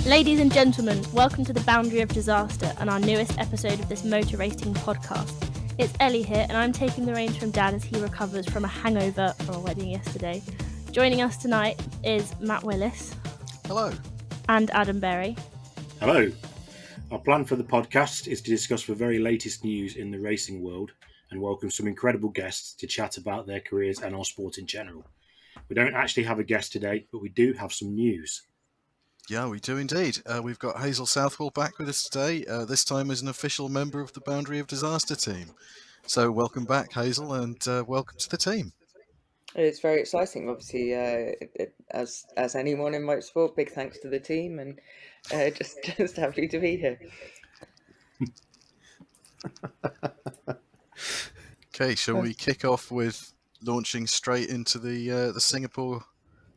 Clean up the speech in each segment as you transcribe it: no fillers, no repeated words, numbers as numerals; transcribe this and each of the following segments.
Ladies and gentlemen, welcome to the Boundary of Disaster and our newest episode of this motor racing podcast. It's Ellie here, and I'm taking the reins from Dad as he recovers from a hangover from a wedding yesterday. Joining us tonight is Matt Willis. Hello. And Adam Berry. Hello. Our plan for the podcast is to discuss the very latest news in the racing world and welcome some incredible guests to chat about their careers and our sport in general. We don't actually have a guest today, but we do have some news. Yeah, we do indeed. We've got Hazel Southwell back with us today, this time as an official member of the Boundary of Disaster team. So welcome back, Hazel, and welcome to the team. It's very exciting, obviously, as anyone in motorsport. Big thanks to the team, and just happy to be here. Okay, shall we kick off with launching straight into the Singapore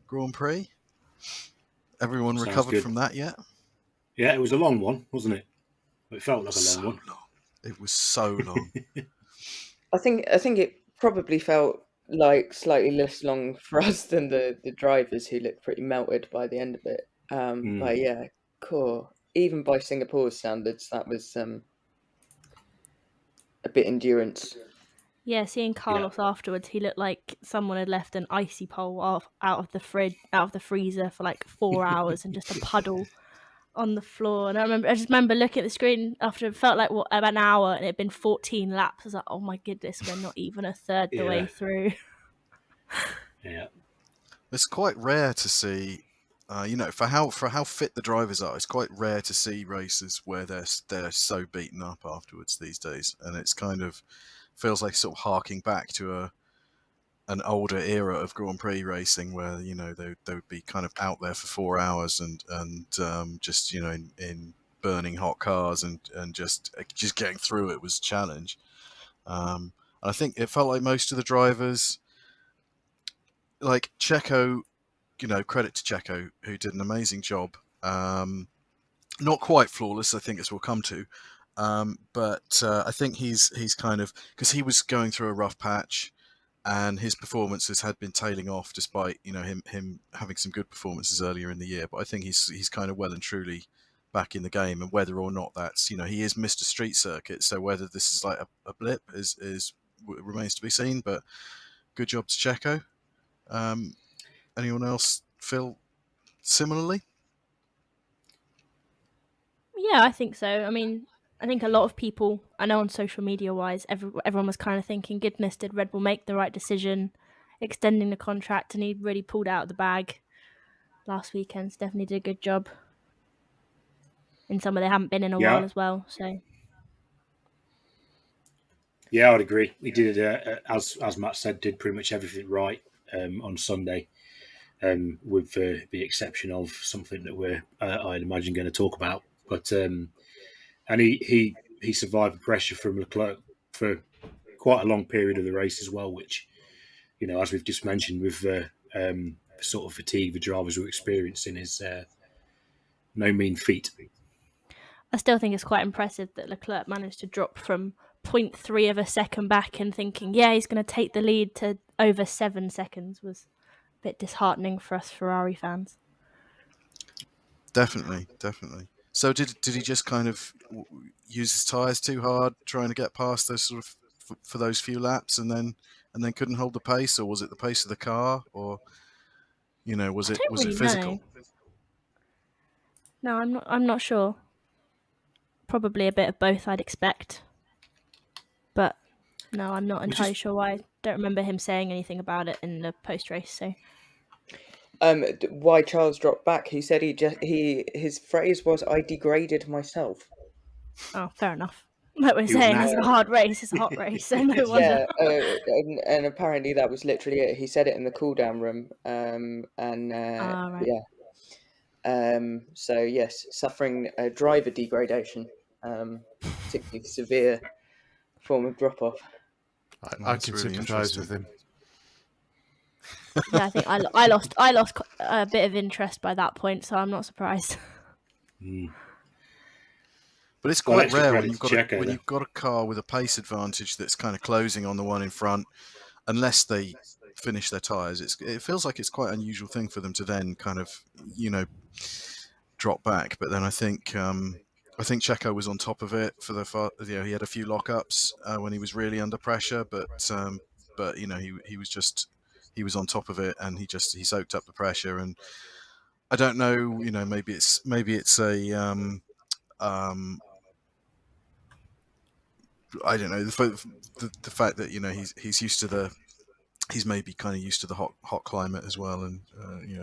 Grand Prix? Everyone Sounds recovered good. from that yet? Yeah, it was a long one, wasn't it? It felt like a long one. It was so long. I think it probably felt like slightly less long for us than the drivers, who looked pretty melted by the end of it. But yeah, cool. Even by Singapore's standards, that was a bit endurance. Yeah, seeing Carlos afterwards, he looked like someone had left an icy pole out of the freezer for like 4 hours and just a puddle on the floor. And I just remember looking at the screen after it felt like about an hour and it had been 14 laps. I was like, oh my goodness, we're not even a third the way through. Yeah. It's quite rare to see, for how fit the drivers are. It's quite rare to see races where they're so beaten up afterwards these days, and it's kind of feels like sort of harking back to an older era of Grand Prix racing where they would be kind of out there for 4 hours and just in burning hot cars and just getting through it was a challenge. And I think it felt like most of the drivers, like Checo, credit to Checo, who did an amazing job. Not quite flawless, I think, as we'll come to. But I think he's kind of, because he was going through a rough patch and his performances had been tailing off despite him having some good performances earlier in the year. But I think he's kind of well and truly back in the game, and whether or not that's he is Mr. Street Circuit, so whether this is like a blip is remains to be seen. But good job to Checo. Anyone else feel similarly? Yeah, I think so. I mean, I think a lot of people, I know on social media wise, everyone was kind of thinking, goodness, did Red Bull make the right decision extending the contract? And he really pulled out of the bag last weekend. So definitely did a good job in somewhere they haven't been in a while as well. So Yeah, I'd agree. He did, as Matt said, did pretty much everything right on Sunday, with the exception of something that I'd imagine, going to talk about. But and he survived the pressure from Leclerc for quite a long period of the race as well, which, as we've just mentioned, with the sort of fatigue the drivers were experiencing, is no mean feat. I still think it's quite impressive that Leclerc managed to drop from 0.3 of a second back and thinking, yeah, he's going to take the lead, to over 7 seconds was a bit disheartening for us Ferrari fans. Definitely. So did he just kind of use his tyres too hard, trying to get past those sort of for those few laps, and then couldn't hold the pace, or was it the pace of the car, or was it physical? Know. No, I'm not sure. Probably a bit of both, I'd expect. But no, I'm not entirely sure why. I don't remember him saying anything about it in the post-race. So, why Charles dropped back? He said his phrase was, "I degraded myself." Oh, fair enough. Like we're saying, it's a hard race. It's a hot race, so no wonder. Yeah, and apparently that was literally it. He said it in the cool-down room, right. Yeah. So yes, suffering driver degradation, particularly severe form of drop-off. I can really sympathise with him. Yeah, I think I lost a bit of interest by that point, so I'm not surprised. But it's quite rare when you've got a car with a pace advantage that's kind of closing on the one in front, unless they finish their tyres. It feels like it's quite an unusual thing for them to then kind of, drop back. But then I think Checo was on top of it for he had a few lockups when he was really under pressure, but he was on top of it, and he soaked up the pressure. And I don't know, maybe it's a I don't know, the fact that he's used to he's maybe kind of used to the hot climate as well, and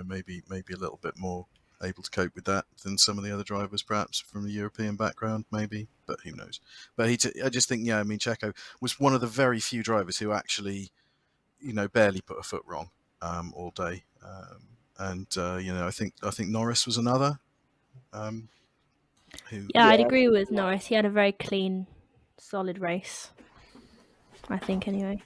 maybe a little bit more able to cope with that than some of the other drivers, perhaps from a European background, maybe. But who knows? But I just think, Checo was one of the very few drivers who actually, barely put a foot wrong all day. I think Norris was another. I'd agree with Norris. He had a very clean, solid race, I think, anyway.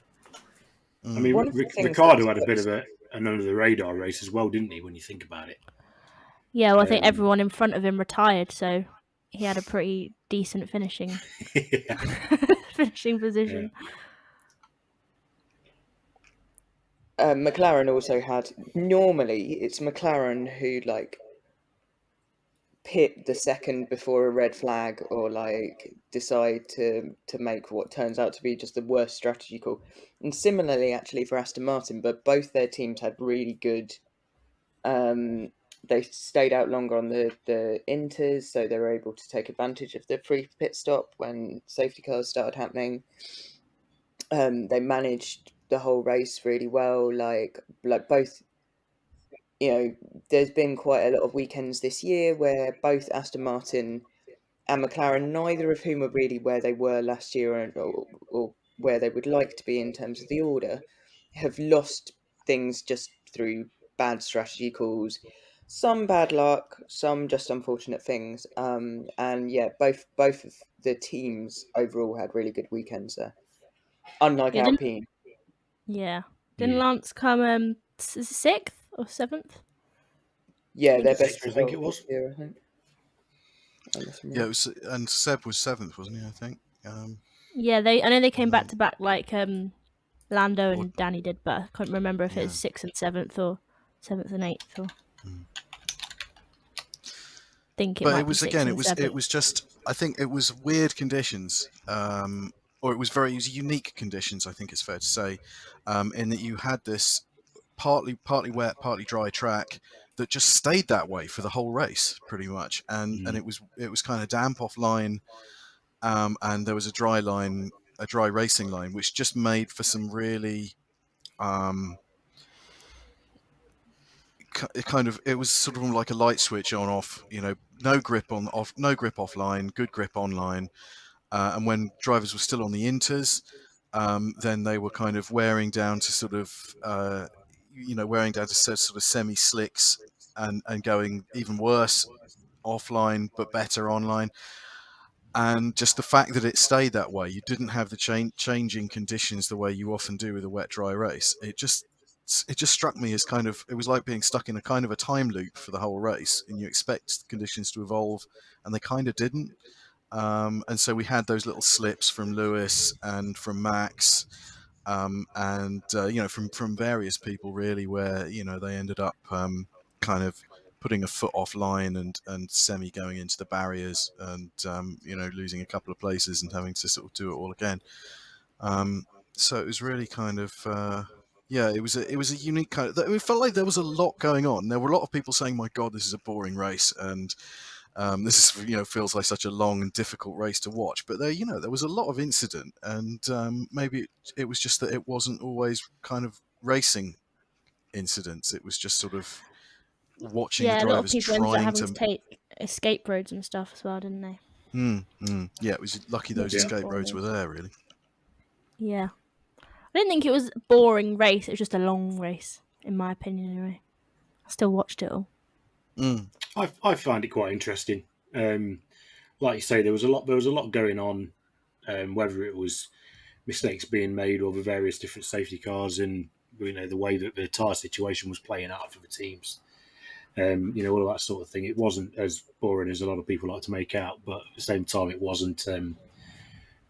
I mean, Ricciardo had a bit of an under the radar race as well, didn't he, when you think about it? Yeah, well, I think everyone in front of him retired, so he had a pretty decent finishing position. Yeah. McLaren also had. Normally, it's McLaren who pit the second before a red flag, or decide to make what turns out to be just the worst strategy call. And similarly, actually, for Aston Martin, but both their teams had really good. They stayed out longer on the inters, so they were able to take advantage of the free pit stop when safety cars started happening. They managed the whole race really well. Like both, there's been quite a lot of weekends this year where both Aston Martin and McLaren, neither of whom are really where they were last year or where they would like to be in terms of the order, have lost things just through bad strategy calls, some bad luck, some just unfortunate things. And yeah, both of the teams overall had really good weekends there, unlike Alpine. Didn't Lance come 6th or 7th? Yeah, their best. I think it was. Year, I think. Yeah, it was, and Seb was 7th, wasn't he? I think. I know they came back to back like Lando and Danny did, but I can't remember if it was 6th and 7th or 7th and 8th. Or think it but might it was be again. 6th and 7th. It was just. I think it was weird conditions, or it was unique conditions. I think it's fair to say, in that you had this partly wet, partly dry track that just stayed that way for the whole race, pretty much, and it was kind of damp offline, and there was a dry racing line, which just made for some really it was sort of like a light switch on off, no grip offline, good grip online, and when drivers were still on the inters, then they were kind of wearing down to sort of semi slicks and going even worse offline but better online. And just the fact that it stayed that way, you didn't have the changing conditions the way you often do with a wet dry race. It just struck me as it was like being stuck in a kind of a time loop for the whole race, and you expect conditions to evolve, and they kind of didn't. And so we had those little slips from Lewis and from Max, and from various people really, where they ended up kind of putting a foot offline and semi going into the barriers, and losing a couple of places and having to sort of do it all again. So it was really kind of it was a unique kind of. It felt like there was a lot going on. There were a lot of people saying, "My God, this is a boring race," and this is feels like such a long and difficult race to watch. But there was a lot of incident, and maybe it was just that it wasn't always kind of racing incidents. It was just sort of watching the drivers a lot of people ended up having to take escape roads and stuff as well, didn't they? Yeah, it was lucky those escape roads were there, really. Yeah. I didn't think it was a boring race. It was just a long race, in my opinion, anyway. I still watched it all. I find it quite interesting. Like you say, there was a lot going on, whether it was mistakes being made over various different safety cars, and the way that the tyre situation was playing out for the teams. All of that sort of thing. It wasn't as boring as a lot of people like to make out, but at the same time, it wasn't.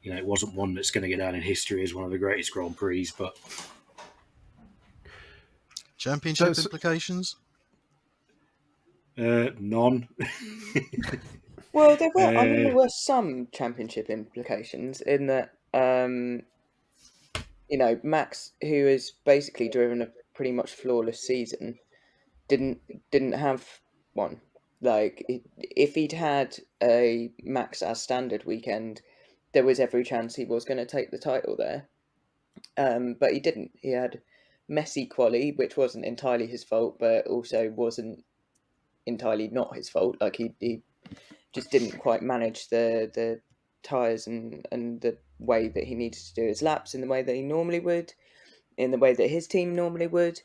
It wasn't one that's going to get down in history as one of the greatest Grand Prix. But championship implications. None. Well, there were. I mean, there were some championship implications in that. Max, who has basically driven a pretty much flawless season, didn't have one. Like, if he'd had a Max as standard weekend, there was every chance he was going to take the title there. But he didn't. He had messy quali, which wasn't entirely his fault, but also wasn't entirely not his fault. Like, he just didn't quite manage the tyres and the way that he needed to do his laps in the way that he normally would, in the way that his team normally would.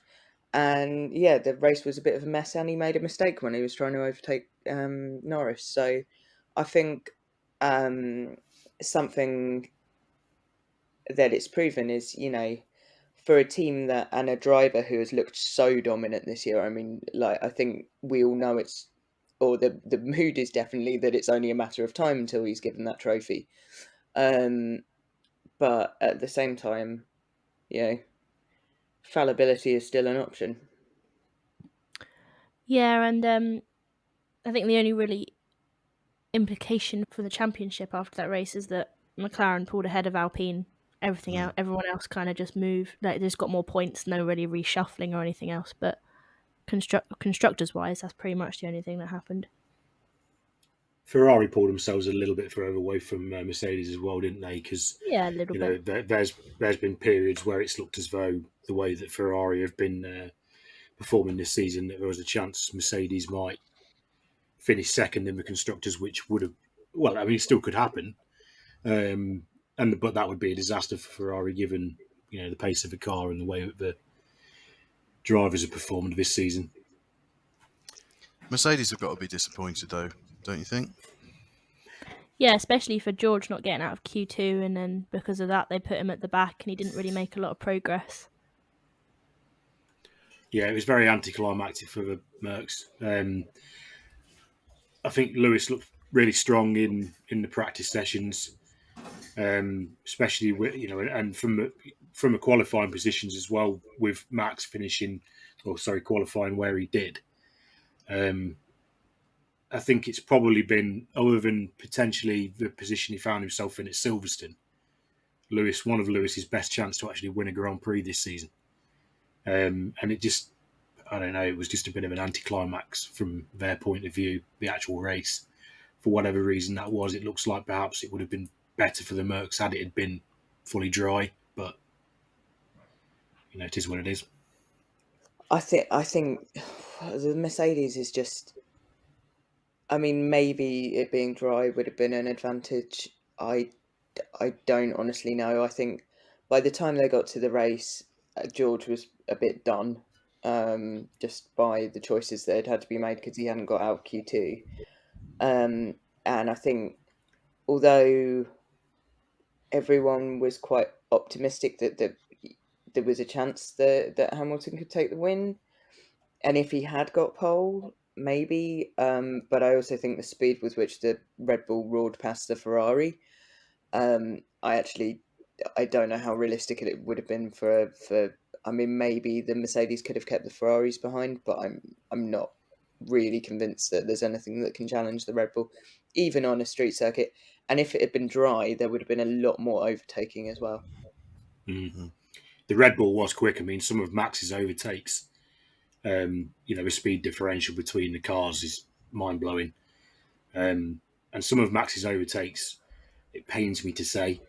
And yeah, the race was a bit of a mess, and he made a mistake when he was trying to overtake Norris. So I think something that it's proven is, for a team that and a driver who has looked so dominant this year. I mean, like, I think we all know the mood is definitely that it's only a matter of time until he's given that trophy. But at the same time, fallibility is still an option. Yeah, and I think the only really implication for the championship after that race is that McLaren pulled ahead of Alpine. Everyone else kind of just moved. Like, they just got more points, no really reshuffling or anything else. But constructors-wise, that's pretty much the only thing that happened. Ferrari pulled themselves a little bit further away from Mercedes as well, didn't they? Because yeah, a little bit. There's been periods where it's looked as though the way that Ferrari have been performing this season, that there was a chance Mercedes might finish second in the constructors, which would have, well, I mean, it still could happen, but that would be a disaster for Ferrari given the pace of the car and the way that the drivers have performed this season. Mercedes have got to be disappointed, though, don't you think? Yeah, especially for George not getting out of Q2, and then because of that, they put him at the back, and he didn't really make a lot of progress. Yeah, it was very anticlimactic for the Mercs. I think Lewis looked really strong in the practice sessions, especially with, and from a qualifying positions as well, with Max qualifying where he did. I think it's probably been, other than potentially the position he found himself in at Silverstone, one of Lewis's best chance to actually win a Grand Prix this season. And it just, I don't know, it was just a bit of an anticlimax from their point of view, the actual race. For whatever reason that was, it looks like perhaps it would have been better for the Mercs had it had been fully dry, but it is what it is. I think the Mercedes is just, I mean, maybe it being dry would have been an advantage. I don't honestly know. I think by the time they got to the race, George was a bit done, just by the choices that had to be made because he hadn't got out of Q2. And I think, although everyone was quite optimistic that there was a chance that Hamilton could take the win, and if he had got pole, maybe. But I also think the speed with which the Red Bull roared past the Ferrari, I don't know how realistic it would have been for. I mean, maybe the Mercedes could have kept the Ferraris behind, but I'm not really convinced that there's anything that can challenge the Red Bull, even on a street circuit. And if it had been dry, there would have been a lot more overtaking as well. Mm-hmm. The Red Bull was quick. I mean, some of Max's overtakes, the speed differential between the cars is mind-blowing. And some of Max's overtakes, it pains me to say,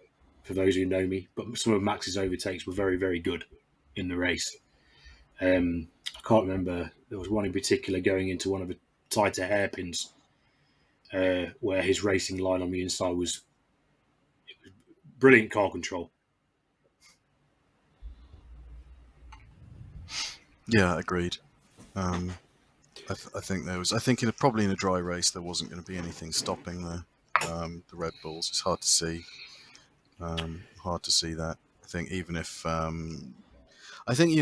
for those who know me, but some of Max's overtakes were very, very good in the race. I can't remember. There was one in particular going into one of the tighter hairpins where his racing line on the inside was brilliant car control. Yeah, agreed. I think there was. I think probably in a dry race there wasn't going to be anything stopping the Red Bulls. It's hard to see. Hard to see that. I think even if I think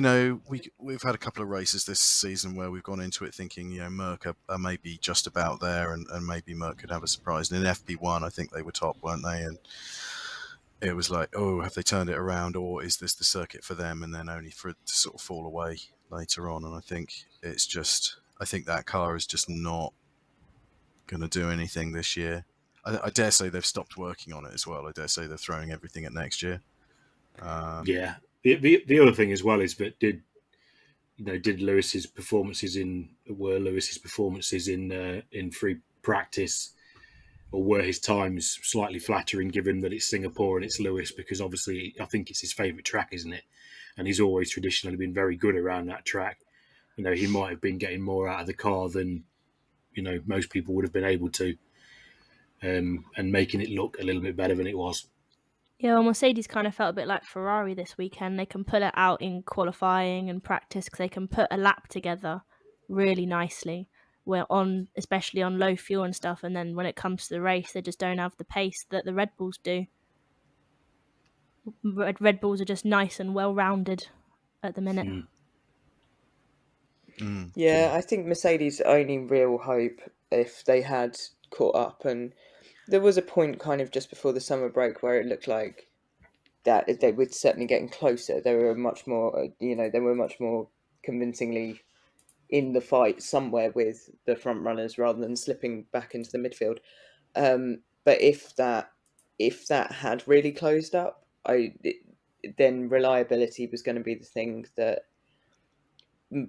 we've had a couple of races this season where we've gone into it thinking Merc are maybe just about there, and maybe Merc could have a surprise. And in FP1, I think they were top, weren't they? And it was like, oh, have they turned it around, or is this the circuit for them? And then only for it to sort of fall away later on. And I think it's just I think that car is just not going to do anything this year. I dare say they've stopped working on it as well. I dare say they're throwing everything at next year. Yeah. The other thing as well is that were Lewis's performances in free practice, or were his times slightly flattering given that it's Singapore and it's Lewis? Because obviously I think it's his favourite track, isn't it? And he's always traditionally been very good around that track. He might have been getting more out of the car than most people would have been able to, and making it look a little bit better than it was. Yeah, well, Mercedes kind of felt a bit like Ferrari this weekend. They can pull it out in qualifying and practice because they can put a lap together really nicely. Especially on low fuel and stuff, and then when it comes to the race, they just don't have the pace that the Red Bulls do. Red Bulls are just nice and well-rounded at the minute. Yeah, I think Mercedes' only real hope, if they had caught up, and there was a point kind of just before the summer break where it looked like that they were certainly getting closer. They were much more, convincingly in the fight somewhere with the front runners rather than slipping back into the midfield. But if that had really closed up, then reliability was going to be the thing that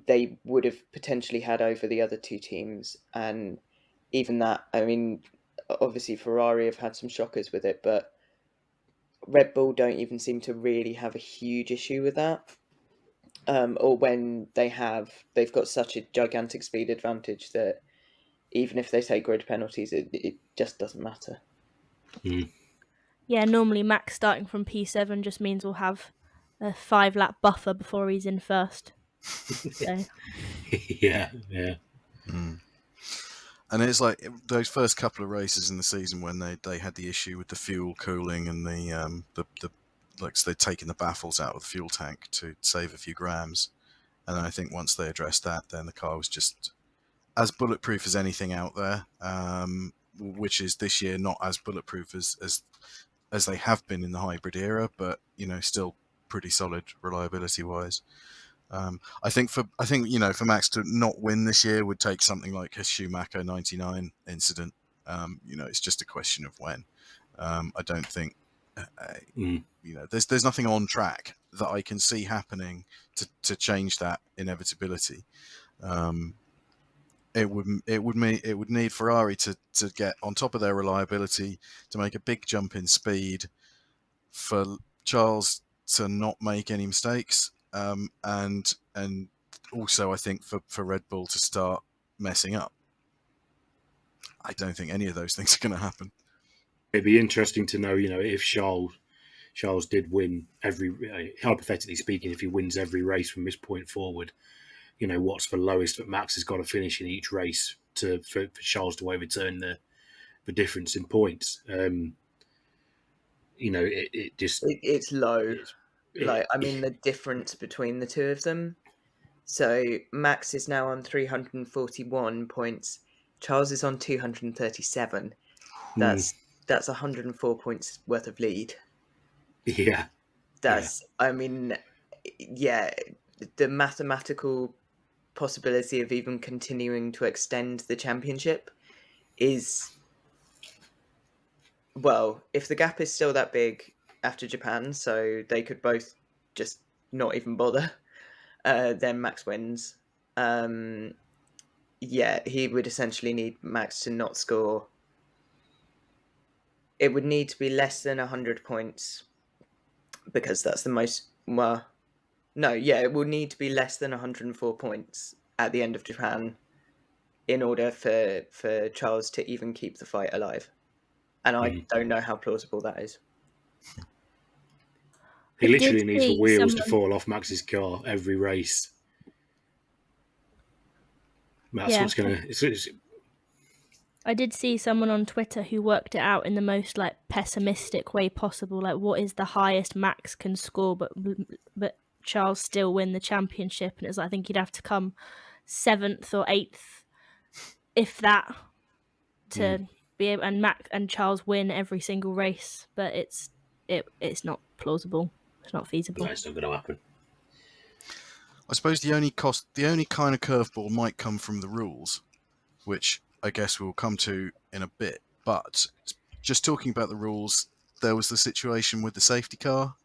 they would have potentially had over the other two teams. And even that, I mean, obviously Ferrari have had some shockers with it, but Red Bull don't even seem to really have a huge issue with that. Or when they've got such a gigantic speed advantage that even if they take grid penalties, it just doesn't matter. Yeah, normally Max starting from P7 just means we'll have a 5-lap buffer before he's in first. So. Yeah. And it's like those first couple of races in the season when they had the issue with the fuel cooling and so they'd taken the baffles out of the fuel tank to save a few grams. And I think once they addressed that, then the car was just as bulletproof as anything out there, which is this year not as bulletproof as they have been in the hybrid era, but still pretty solid reliability wise. I think for Max to not win this year would take something like his Schumacher 99 incident. It's just a question of when. I don't think there's nothing on track that I can see happening to change that inevitability. It would need Ferrari to get on top of their reliability, to make a big jump in speed, for Charles to not make any mistakes, and also I think for Red Bull to start messing up. I don't think any of those things are going to happen. It'd be interesting to know, if Charles did win hypothetically speaking, if he wins every race from this point forward, what's the lowest that Max has got to finish in each race for Charles to overturn the difference in points. It's low. The difference between the two of them. So Max is now on 341 points. Charles is on 237. That's 104 points worth of lead. Yeah. The mathematical possibility of even continuing to extend the championship is, well, if the gap is still that big after Japan, so they could both just not even bother, then Max wins. He would essentially need Max to not score. It would need to be less than 100 points, because that's the most... it will need to be less than 104 points at the end of Japan in order for Charles to even keep the fight alive. And I don't know how plausible that is. He literally needs the wheels to fall off Max's car every race. That's what's going to... I did see someone on Twitter who worked it out in the most pessimistic way possible. What is the highest Max can score, but Charles still win the championship? And it's I think he'd have to come 7th or 8th, if that, to be able, and Max and Charles win every single race. But it's not plausible. It's not feasible. No, it's not going to happen. I suppose the only kind of curveball might come from the rules, which I guess we'll come to in a bit. But just talking about the rules, there was the situation with the safety car,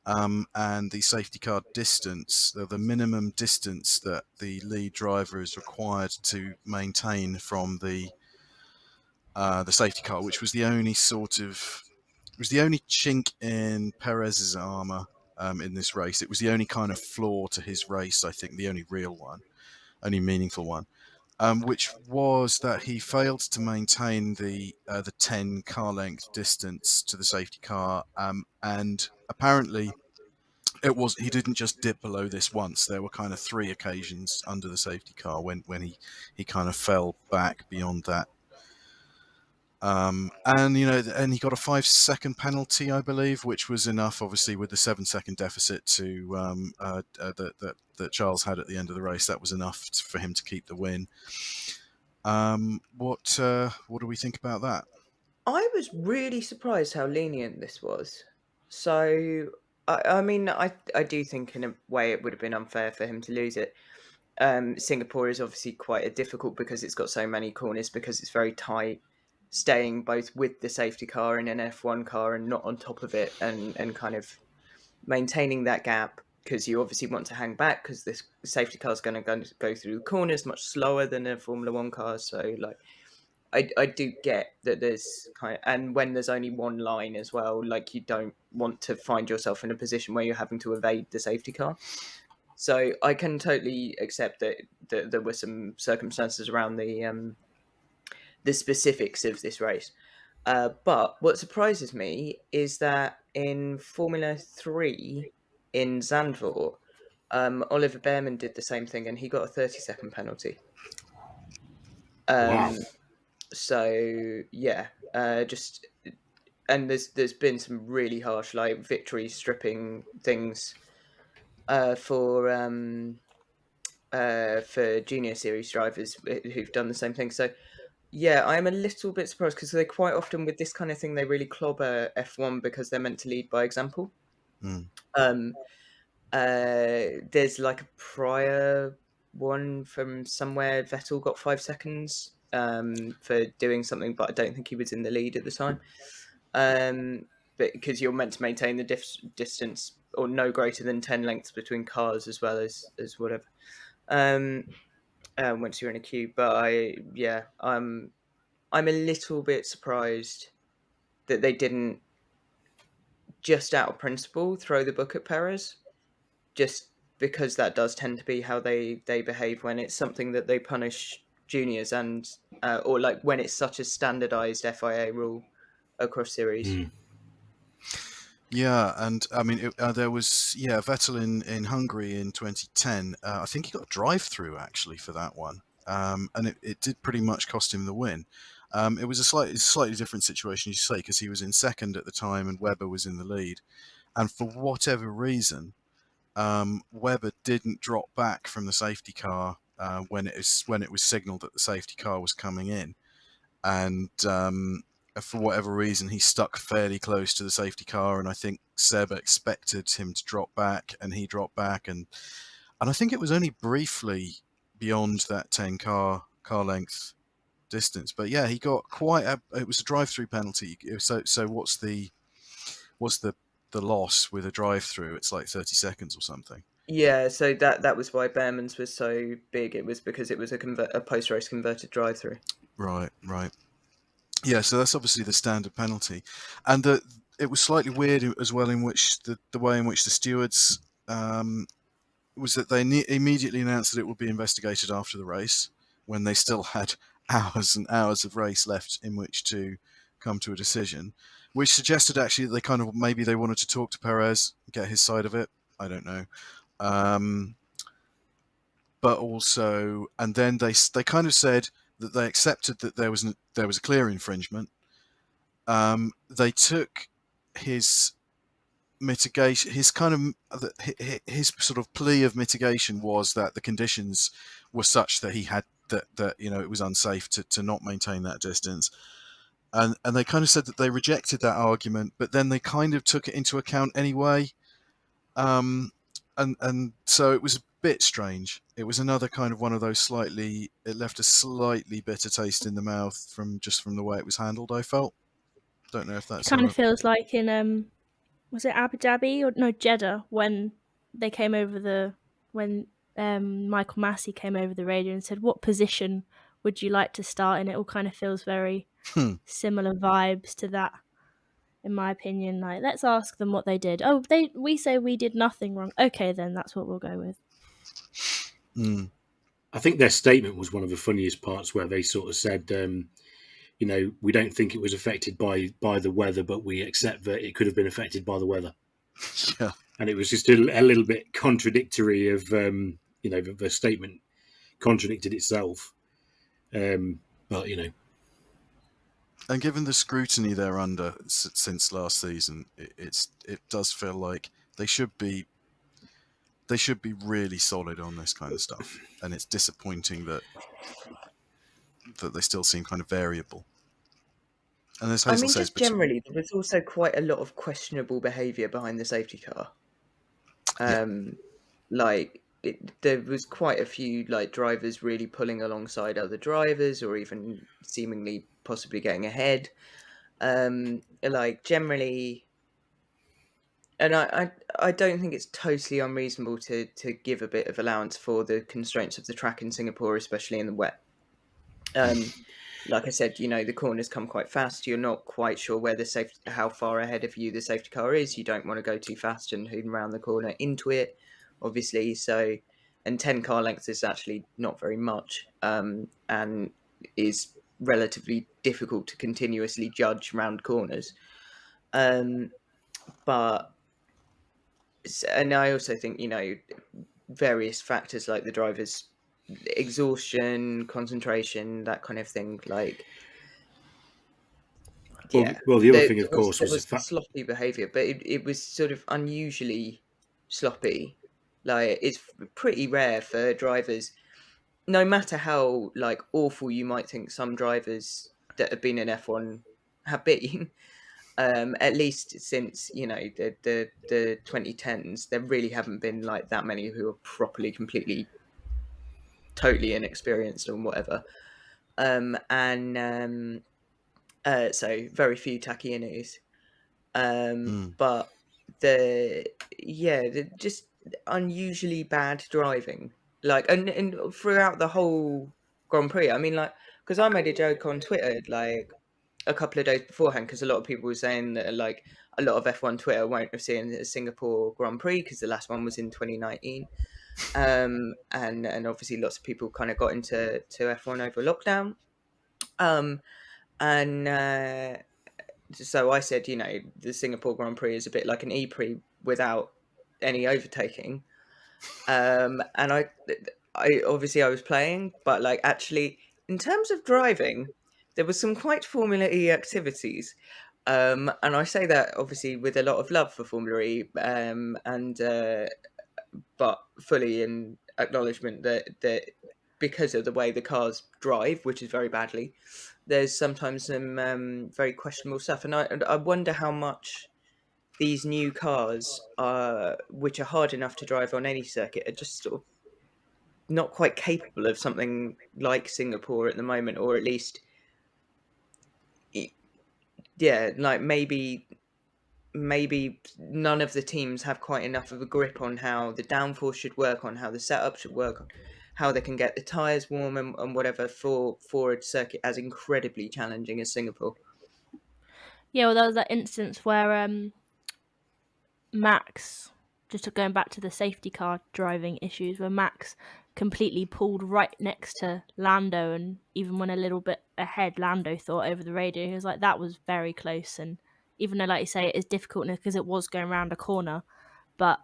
and the safety car distance, the minimum distance that the lead driver is required to maintain from the safety car, which was the only chink in Perez's armor in this race. It was the only kind of flaw to his race, I think, the only real one, only meaningful one, which was that he failed to maintain the 10 car length distance to the safety car, and apparently he didn't just dip below this once. There were kind of 3 occasions under the safety car when he kind of fell back beyond that. And he got a 5-second penalty, I believe, which was enough, obviously, with the 7-second deficit to that Charles had at the end of the race. That was enough for him to keep the win. What do we think about that? I was really surprised how lenient this was. So, I mean, I do think in a way it would have been unfair for him to lose it. Singapore is obviously quite difficult because it's got so many corners, because it's very tight, staying both with the safety car in an F1 car and not on top of it, and kind of maintaining that gap, because you obviously want to hang back because this safety car is going to go through the corners much slower than a Formula One car. So, like, I do get that there's and when there's only one line as well, like, you don't want to find yourself in a position where you're having to evade the safety car. So I can totally accept that there were some circumstances around the specifics of this race. But what surprises me is that in Formula 3 in Zandvoort, Oliver Bearman did the same thing and he got a 30-second penalty. Wow. So yeah, and there's been some really harsh, like, victory stripping things for junior series drivers who've done the same thing. So yeah, I'm a little bit surprised because they quite often, with this kind of thing, they really clobber F1 because they're meant to lead by example. There's like a prior one from somewhere. Vettel got 5 seconds for doing something, but I don't think he was in the lead at the time. But because you're meant to maintain the distance or no greater than 10 lengths between cars, as well as whatever. Once you're in a queue, but I'm a little bit surprised that they didn't, just out of principle, throw the book at Perez, just because that does tend to be how they behave when it's something that they punish juniors, and or like when it's such a standardized FIA rule across series. Yeah, and I mean, there was Vettel in Hungary in 2010. I think he got a drive-through actually for that one, and it did pretty much cost him the win. It was a slightly different situation, you say, because he was in second at the time and Webber was in the lead, and for whatever reason, Webber didn't drop back from the safety car when it was signalled that the safety car was coming in, and for whatever reason, he stuck fairly close to the safety car, and I think Seb expected him to drop back, and he dropped back, and I think it was only briefly beyond that 10 car length distance. But yeah, he got it was a drive-through penalty. So what's the loss with a drive-through? It's like 30 seconds or something. Yeah, so that was why Bearman's was so big. It was because it was a post-race converted drive-through. Right. Yeah, so that's obviously the standard penalty, and it was slightly weird as well in which the way in which the stewards was that they immediately announced that it would be investigated after the race, when they still had hours and hours of race left in which to come to a decision, which suggested actually that maybe they wanted to talk to Perez, get his side of it. I don't know. But also, and then they kind of said that they accepted that there was a clear infringement. They took his mitigation, his sort of plea of mitigation was that the conditions were such that he had that it was unsafe to not maintain that distance, and they kind of said that they rejected that argument, but then they kind of took it into account anyway. and so it was a bit strange. It was another kind of one of those it left a slightly bitter taste in the mouth from the way it was handled, I felt. Don't know if It that's kind of feels like in was it Abu Dhabi or no, Jeddah, when they came over when Michael Massey came over the radio and said, "What position would you like to start in?" It all kind of feels very similar vibes to that, in my opinion. Like, let's ask them what they did. Oh, we say we did nothing wrong. Okay, then that's what we'll go with. I think their statement was one of the funniest parts, where they sort of said, we don't think it was affected by the weather, but we accept that it could have been affected by the weather. Yeah. And it was just a little bit contradictory of, the statement contradicted itself. But, And given the scrutiny they're under since last season, it does feel like they should be really solid on this kind of stuff. And it's disappointing that they still seem kind of variable. And as Hazel says, just generally, there was also quite a lot of questionable behaviour behind the safety car. There was quite a few drivers really pulling alongside other drivers, or even seemingly possibly getting ahead. Generally, and I don't think it's totally unreasonable to give a bit of allowance for the constraints of the track in Singapore, especially in the wet. Like I said, the corners come quite fast. You're not quite sure how far ahead of you the safety car is. You don't want to go too fast and hoon around the corner into it, obviously. So, and 10 car lengths is actually not very much, and is relatively difficult to continuously judge round corners. And I also think, various factors like the driver's exhaustion, concentration, that kind of thing. The other thing, of course, was sloppy behaviour, but it was sort of unusually sloppy. It's pretty rare for drivers, no matter how awful you might think some drivers that have been in F1 have been. At least since the 2010s, there really haven't been that many who are properly, completely, totally inexperienced or whatever. So very few Takianus. But the just unusually bad driving, and throughout the whole Grand Prix. I mean, because I made a joke on Twitter a couple of days beforehand, because a lot of people were saying that a lot of F1 Twitter won't have seen the Singapore Grand Prix because the last one was in 2019, and obviously lots of people kind of got into F1 over lockdown, so I said, the Singapore Grand Prix is a bit like an E-Prix without any overtaking, and I obviously I was playing, but actually in terms of driving, there was some quite Formula E activities, and I say that obviously with a lot of love for Formula E, but fully in acknowledgement that because of the way the cars drive, which is very badly, there's sometimes some very questionable stuff, and I wonder how much these new cars, which are hard enough to drive on any circuit, are just sort of not quite capable of something like Singapore at the moment, or at least, maybe none of the teams have quite enough of a grip on how the downforce should work, on how the setup should work, on how they can get the tyres warm and whatever for a circuit as incredibly challenging as Singapore. Yeah, well, there was that instance where Max, just going back to the safety car driving issues, where Max completely pulled right next to Lando, and even when a little bit ahead, Lando thought over the radio, he was like, that was very close. And even though, like you say, it is difficult because it was going around a corner, but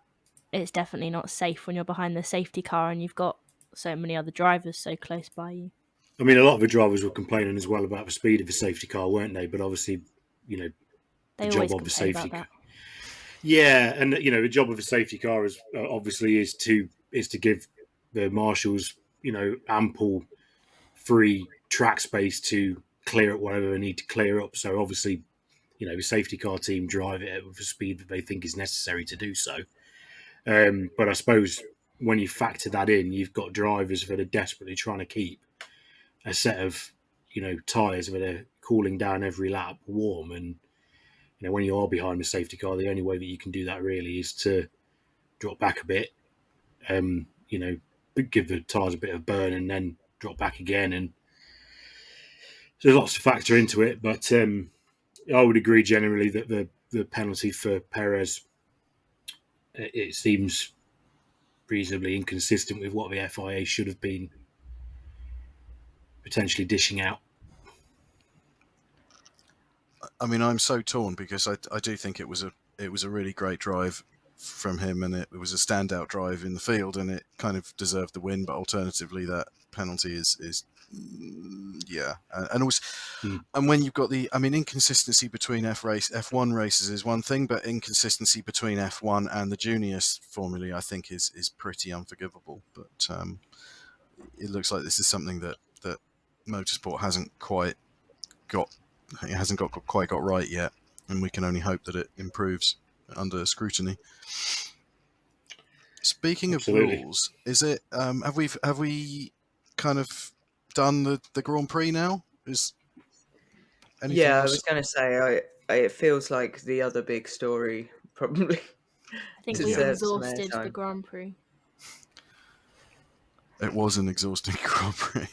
it's definitely not safe when you're behind the safety car and you've got so many other drivers so close by you. I mean, a lot of the drivers were complaining as well about the speed of the safety car, weren't they? But obviously, they the job of the safety car. That. Yeah, and the job of a safety car is obviously is to give the marshals ample free track space to clear up whatever they need to clear up. So obviously, the safety car team drive it with the speed that they think is necessary to do so. But I suppose when you factor that in, you've got drivers that are desperately trying to keep a set of, tyres that are cooling down every lap warm. And, when you are behind the safety car, the only way that you can do that really is to drop back a bit, give the tyres a bit of burn and then drop back again. And so there's lots to factor into it. But I would agree generally that the penalty for Perez, it seems reasonably inconsistent with what the FIA should have been potentially dishing out. I mean, I'm so torn because I do think it was a really great drive from him, and it was a standout drive in the field, and it kind of deserved the win. But alternatively, that penalty is yeah, and also, and when you've got inconsistency between F1 races is one thing, but inconsistency between F1 and the juniors formulae, I think, is pretty unforgivable. But it looks like this is something that motorsport hasn't quite got right yet, and we can only hope that it improves under scrutiny. Speaking Absolutely. of rules, is it have we kind of done the Grand Prix now? Is anything else? I was going to say, it feels like the other big story probably. I think we've exhausted the Grand Prix. It was an exhausting Grand Prix.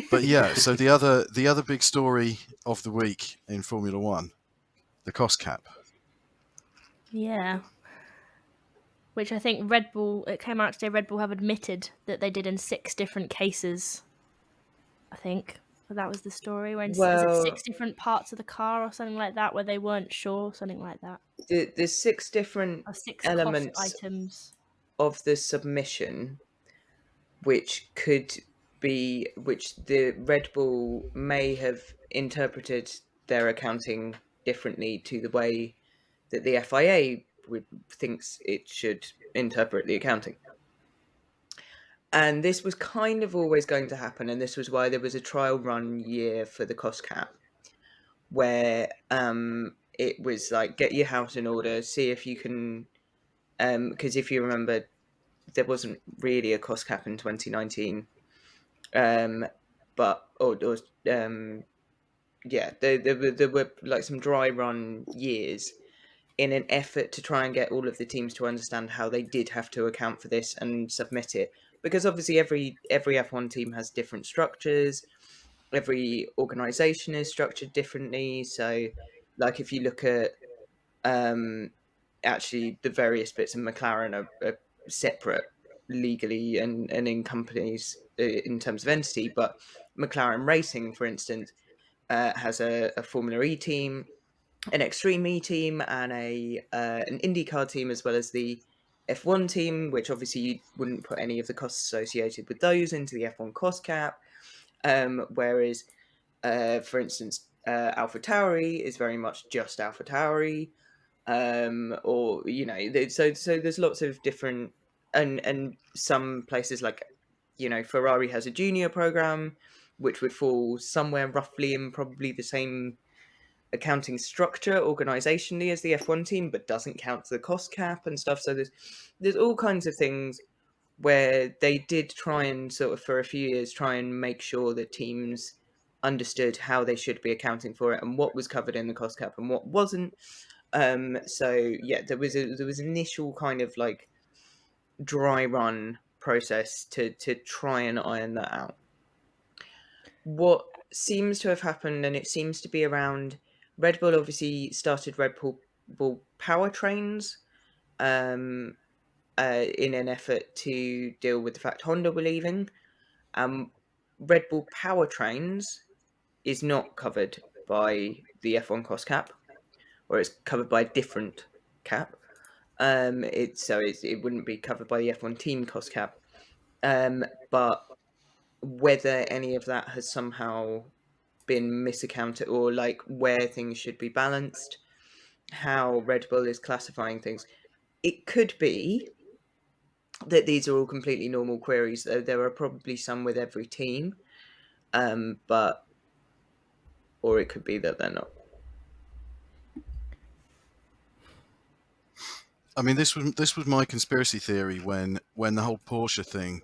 But yeah, so the other big story of the week in Formula One, the cost cap. Yeah. Which I think Red Bull, it came out today, Red Bull have admitted that they did in 6 different cases. I think that was the story. Is it 6 different parts of the car or something like that, where they weren't sure, something like that? There's 6 different elements cost items of the submission, which the Red Bull may have interpreted their accounting differently to the way that the FIA thinks it should interpret the accounting. And this was kind of always going to happen, and this was why there was a trial run year for the cost cap, where it was like, get your house in order, see if you can, because if you remember, there wasn't really a cost cap in 2019, there were like some dry run years in an effort to try and get all of the teams to understand how they did have to account for this and submit it. Because obviously every F1 team has different structures, every organisation is structured differently. So, like, if you look at actually the various bits of McLaren are separate legally and in companies in terms of entity, but McLaren Racing, for instance, has a Formula E team, an Extreme E team, and an IndyCar team, as well as the F1 team, which obviously you wouldn't put any of the costs associated with those into the F1 cost cap. Whereas, for instance, AlphaTauri is very much just AlphaTauri, so there's lots of different, and some places like, Ferrari has a junior program, which would fall somewhere roughly in probably the same accounting structure organizationally as the F1 team, but doesn't count the cost cap and stuff. So there's all kinds of things where they did try and sort of, for a few years, try and make sure that teams understood how they should be accounting for it and what was covered in the cost cap and what wasn't. So yeah, there was initial kind of like dry run process to try and iron that out. What seems to have happened, and it seems to be around, Red Bull obviously started Red Bull powertrains in an effort to deal with the fact Honda were leaving. Red Bull powertrains is not covered by the F1 cost cap, or it's covered by a different cap. It wouldn't be covered by the F1 team cost cap. But whether any of that has somehow been misaccounted, or like where things should be balanced, how Red Bull is classifying things, it could be that these are all completely normal queries. There are probably some with every team, or it could be that they're not. I mean, this was my conspiracy theory when the whole Porsche thing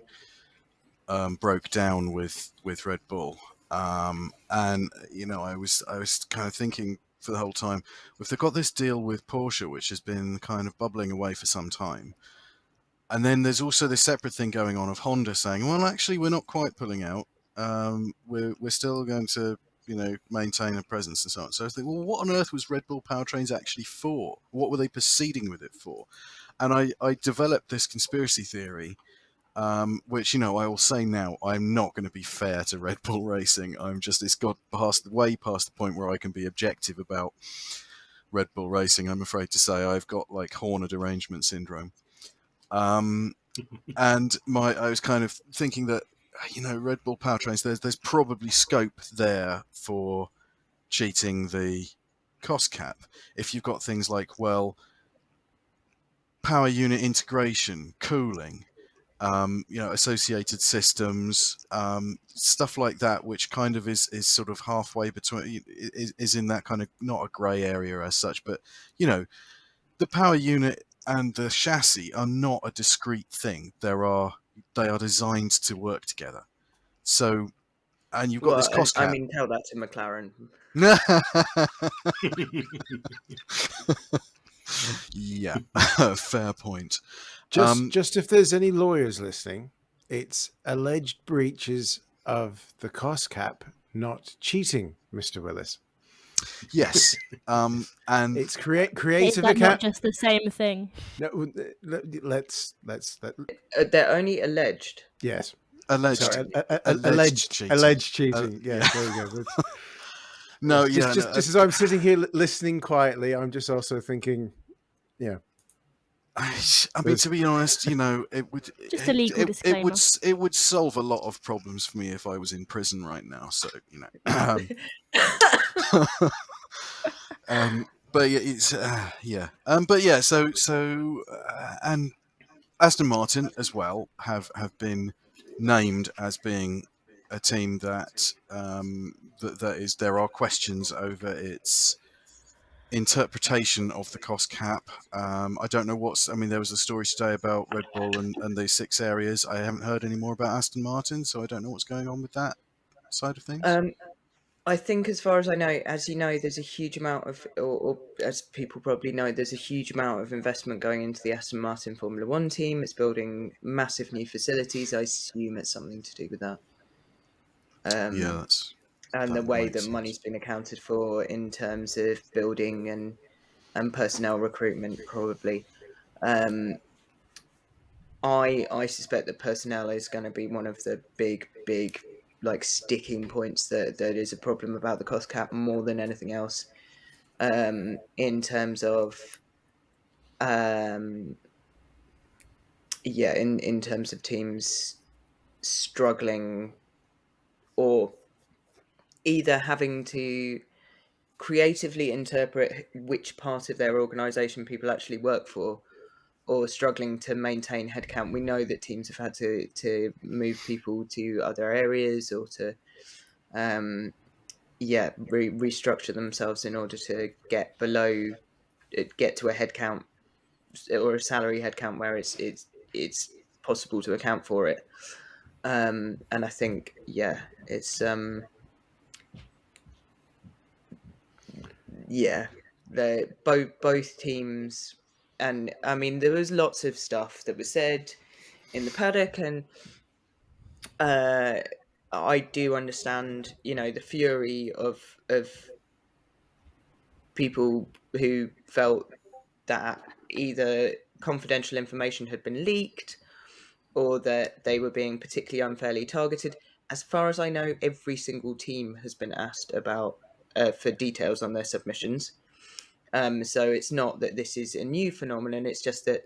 broke down with Red Bull, and I was kind of thinking for the whole time, if they've got this deal with Porsche, which has been kind of bubbling away for some time, and then there's also this separate thing going on of Honda saying, well, actually, we're not quite pulling out. We're still going to maintain a presence and so on. So I think, well, what on earth was Red Bull powertrains actually for? What were they proceeding with it for? And I developed this conspiracy theory, which I will say now, I'm not going to be fair to Red Bull Racing. It's got way past the point where I can be objective about Red Bull Racing. I'm afraid to say I've got like Horner derangement syndrome. And I was kind of thinking that Red Bull powertrains, there's probably scope there for cheating the cost cap if you've got things like, well, power unit integration, cooling, associated systems, stuff like that, which kind of is sort of halfway between, is in that kind of, not a grey area as such, but the power unit and the chassis are not a discrete thing. They are designed to work together. So, and you've got this cost cap. I mean, tell that to McLaren. Yeah, fair point. Just if there's any lawyers listening, it's alleged breaches of the cost cap, not cheating, Mr. Willis. Yes, and it's creative. Is that not just the same thing? No, let's. They're only alleged. Yes, alleged. Sorry, alleged cheating. Alleged cheating. Yeah, there you go. No, just as I'm sitting here listening quietly, I'm just also thinking, yeah. I mean, to be honest, it would just a legal disclaimer. It would solve a lot of problems for me if I was in prison right now. So but it's but yeah. So and Aston Martin as well have been named as being a team that there are questions over its interpretation of the cost cap. I don't know there was a story today about Red Bull and the 6 areas. I haven't heard any more about Aston Martin, so I don't know what's going on with that side of things. I think, as far as I know, as you know, there's a huge amount of, or as people probably know, there's a huge amount of investment going into the Aston Martin Formula One team. It's building massive new facilities. I assume it's something to do with that. And the way that money's been accounted for in terms of building and personnel recruitment, probably. I suspect that personnel is going to be one of the big like sticking points that is a problem about the cost cap more than anything else. In terms of in terms of teams struggling or either having to creatively interpret which part of their organization people actually work for, or struggling to maintain headcount. We know that teams have had to move people to other areas or to restructure themselves in order to get to a headcount or a salary headcount where it's possible to account for it. And I think it's both teams. And I mean, there was lots of stuff that was said in the paddock, and I do understand, the fury of people who felt that either confidential information had been leaked or that they were being particularly unfairly targeted. As far as I know, every single team has been asked about for details on their submissions. So it's not that this is a new phenomenon. It's just that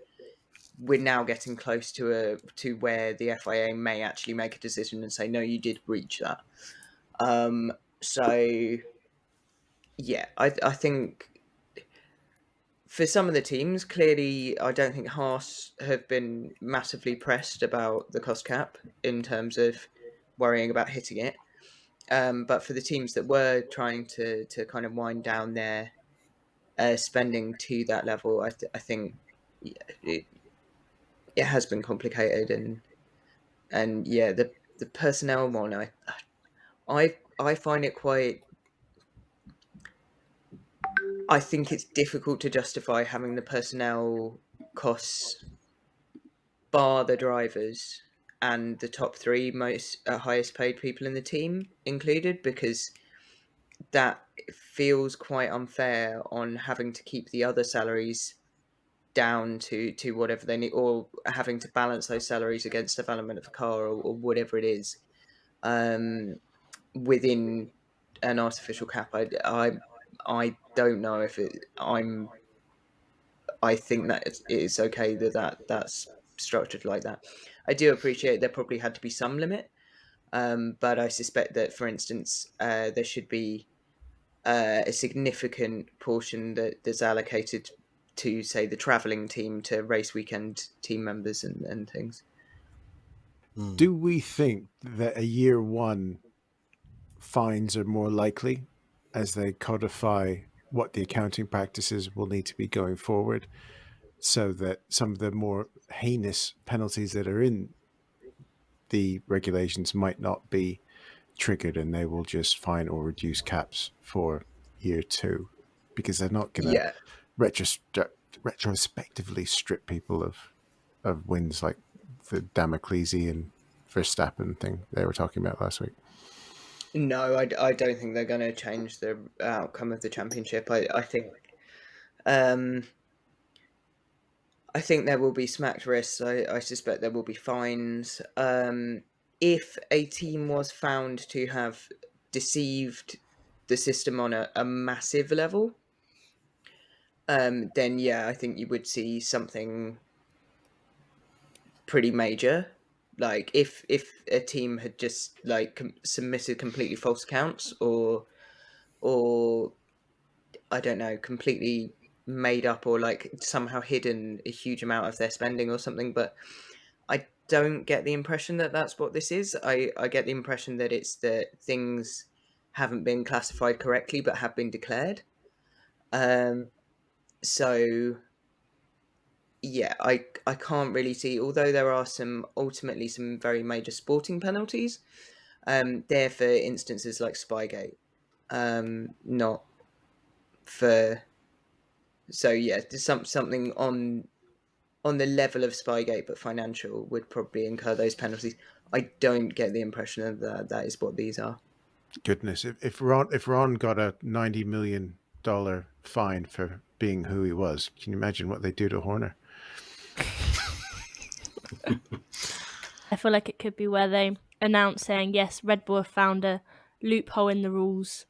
we're now getting close to where the FIA may actually make a decision and say, no, you did breach that. I think for some of the teams, clearly, I don't think Haas have been massively pressed about the cost cap in terms of worrying about hitting it. But for the teams that were trying to kind of wind down their spending to that level, I think it has been complicated, and yeah, the personnel one, I find it quite. I think it's difficult to justify having the personnel costs, bar the drivers and the top three most highest paid people in the team included, because that feels quite unfair on having to keep the other salaries down to whatever they need, or having to balance those salaries against development of the car, or whatever it is, within an artificial cap. I don't know if I think that it's okay that's structured like that. I do appreciate there probably had to be some limit, but I suspect that, for instance, there should be a significant portion that's allocated to, say, the travelling team, to race weekend team members and things. Do we think that a year one fines are more likely as they codify what the accounting practices will need to be going forward, so that some of the more heinous penalties that are in the regulations might not be triggered, and they will just fine or reduce caps for year two, because they're not going to Yeah, retrospectively strip people of wins like the Damoclesian Verstappen thing they were talking about last week. no, I don't think they're going to change the outcome of the championship. I think there will be smacked wrists. I suspect there will be fines. If a team was found to have deceived the system on a massive level, then yeah, I think you would see something pretty major. Like if a team had just like submitted completely false accounts, or I don't know, completely made up, or like somehow hidden a huge amount of their spending or something. But I don't get the impression that that's what this is. I get the impression that it's that things haven't been classified correctly but have been declared. So yeah, I can't really see, although there are ultimately some very major sporting penalties, there for instances like Spygate, not for. So yeah, something on the level of Spygate but financial would probably incur those penalties. I don't get the impression that is what these are. Goodness, if Ron got a $90 million fine for being who he was, can you imagine what they do to Horner? I feel like it could be where they announce saying, yes, Red Bull have found a loophole in the rules.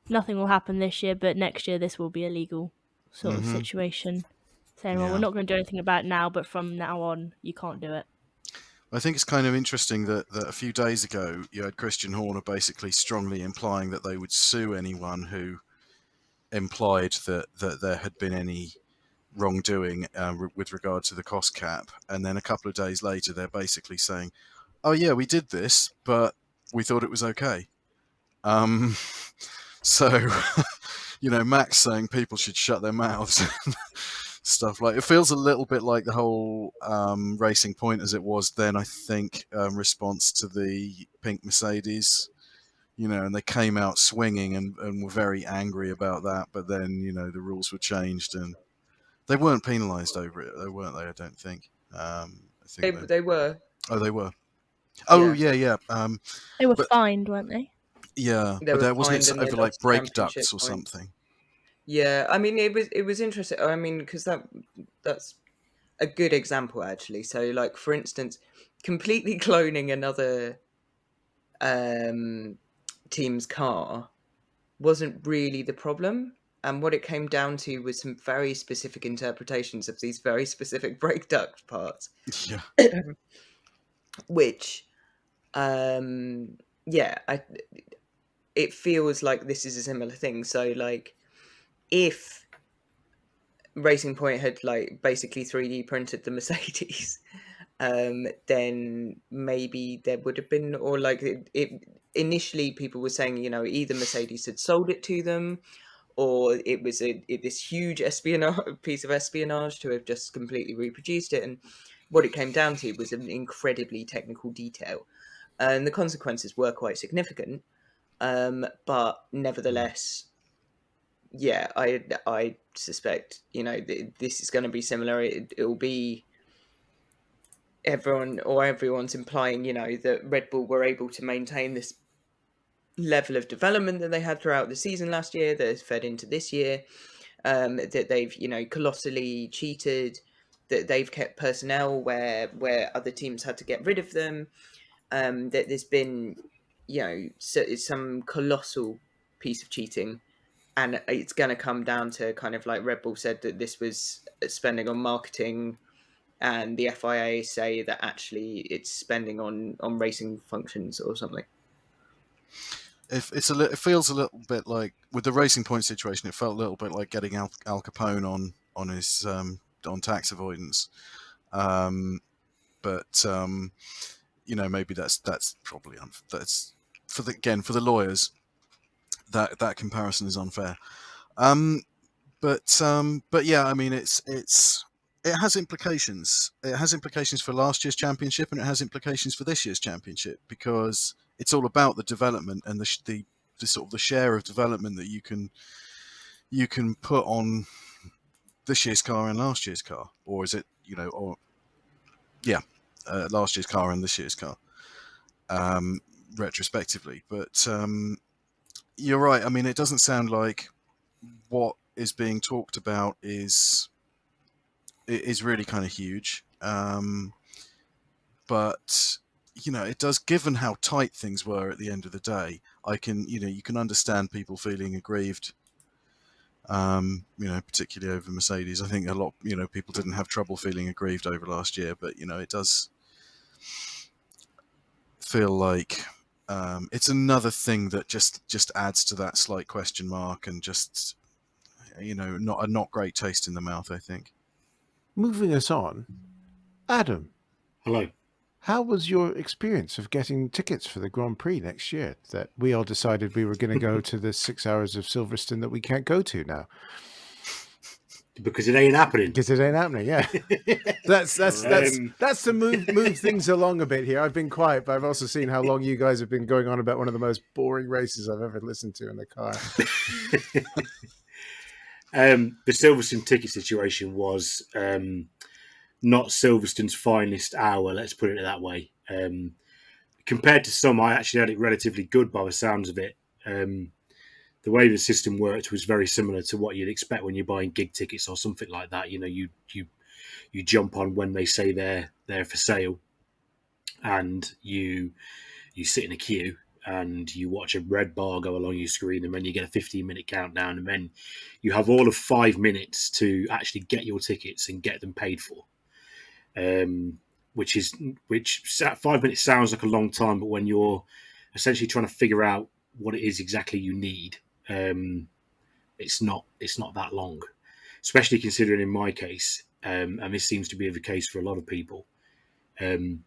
Nothing will happen this year, but next year this will be illegal sort of situation. Saying, well, we're not going to do anything about it now, but from now on, you can't do it. I think it's kind of interesting that a few days ago you had Christian Horner basically strongly implying that they would sue anyone who implied that there had been any wrongdoing with regard to the cost cap, and then a couple of days later they're basically saying, "Oh yeah, we did this, but we thought it was okay." So, Max saying people should shut their mouths. Stuff like it feels a little bit like the whole Racing Point as it was then, I think, response to the pink Mercedes, and they came out swinging and were very angry about that, but then the rules were changed and they weren't penalised over it, though, weren't they? I don't think. I think They were. Oh, they were. Oh Yeah. yeah. They were but- fined, weren't they? Yeah, They but were there wasn't fined it and they over like lost brake championship ducts or points. something. Yeah, I mean it was interesting. I mean, because that's a good example actually. So like, for instance, completely cloning another team's car wasn't really the problem, and what it came down to was some very specific interpretations of these very specific brake duct parts, Yeah. which yeah, it feels like this is a similar thing. So like, if Racing Point had like basically 3D printed the Mercedes, then maybe there would have been, or like it initially people were saying, either Mercedes had sold it to them, or it was this huge piece of espionage to have just completely reproduced it. And what it came down to was an incredibly technical detail, and the consequences were quite significant. But nevertheless, yeah, I suspect, this is going to be similar. It'll be everyone's implying, that Red Bull were able to maintain this level of development that they had throughout the season last year that has fed into this year, that they've, colossally cheated, that they've kept personnel where other teams had to get rid of them, that there's been, some colossal piece of cheating. And it's going to come down to kind of like Red Bull said that this was spending on marketing, and the FIA say that actually it's spending on racing functions or something. It feels a little bit like, with the Racing Point situation, it felt a little bit like getting Al Capone on his on tax avoidance. But maybe that's probably that's for the lawyers, that comparison is unfair. But yeah, I mean, it has implications. It has implications for last year's championship, and it has implications for this year's championship, because it's all about the development and the sort of the share of development that you can put on this year's car and last year's car, or is it last year's car and this year's car, retrospectively. But you're right. I mean, it doesn't sound like what is being talked about is really kind of huge. But it does, given how tight things were at the end of the day, you can understand people feeling aggrieved, particularly over Mercedes. I think a lot, people didn't have trouble feeling aggrieved over last year, but, it does feel like it's another thing that just adds to that slight question mark, and just, not great taste in the mouth, I think. Moving us on, Adam. Hello. How was your experience of getting tickets for the Grand Prix next year, that we all decided we were going to go to the 6 hours of Silverstone that we can't go to now? Because it ain't happening. Yeah. That's to move things along a bit here. I've been quiet, but I've also seen how long you guys have been going on about one of the most boring races I've ever listened to in the car. The Silverstone ticket situation was not Silverstone's finest hour, let's put it that way. Compared to some, I actually had it relatively good by the sounds of it. The way the system worked was very similar to what you'd expect when you're buying gig tickets or something like that. You jump on when they say they're for sale, and you sit in a queue and you watch a red bar go along your screen, and then you get a 15-minute countdown, and then you have all of 5 minutes to actually get your tickets and get them paid for. Which 5 minutes sounds like a long time, but when you're essentially trying to figure out what it is exactly you need, it's not that long, especially considering in my case, and this seems to be the case for a lot of people, the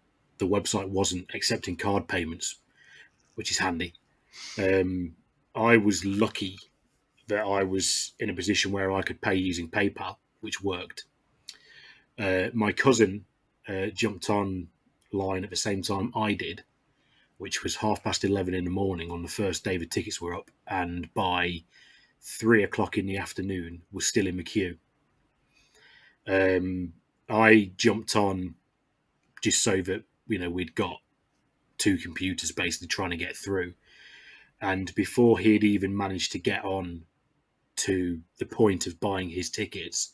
website wasn't accepting card payments, which is handy. I was lucky that I was in a position where I could pay using PayPal, which worked. My cousin jumped on line at the same time I did, which was 11:30 in the morning on the first day the tickets were up, and by 3:00 in the afternoon was still in the queue. I jumped on just so that we'd got 2 computers basically trying to get through, and before he'd even managed to get on to the point of buying his tickets,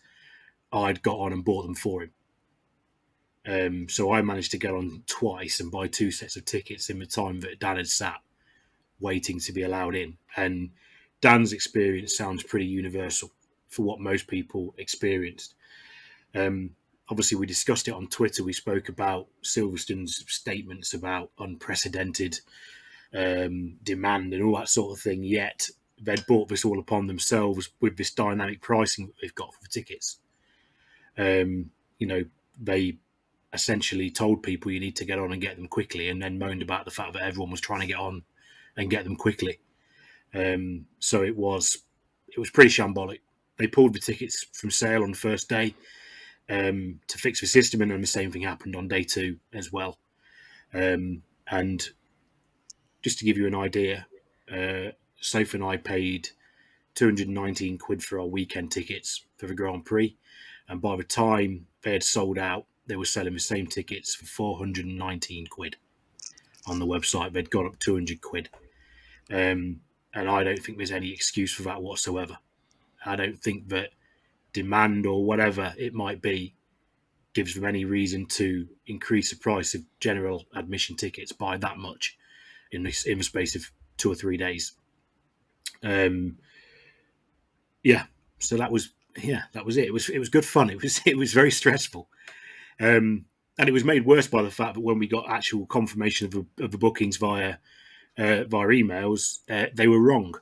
I'd got on and bought them for him. So I managed to get on twice and buy 2 sets of tickets in the time that Dan had sat waiting to be allowed in. And Dan's experience sounds pretty universal for what most people experienced. Obviously, we discussed it on Twitter. We spoke about Silverstone's statements about unprecedented demand and all that sort of thing, yet they'd brought this all upon themselves with this dynamic pricing that they've got for the tickets. They essentially told people you need to get on and get them quickly, and then moaned about the fact that everyone was trying to get on and get them quickly. So it was it was pretty shambolic. They pulled the tickets from sale on the first day to fix the system, and then the same thing happened on day 2 as well. And just to give you an idea, Sophie and I paid 219 quid for our weekend tickets for the Grand Prix, and by the time they had sold out, they were selling the same tickets for 419 quid on the website. They'd gone up 200 quid. And I don't think there's any excuse for that whatsoever. I don't think that demand or whatever it might be gives them any reason to increase the price of general admission tickets by that much in the space of 2 or 3 days. So that was it. It was good fun. It was very stressful, and it was made worse by the fact that when we got actual confirmation of the bookings via emails, they were wrong.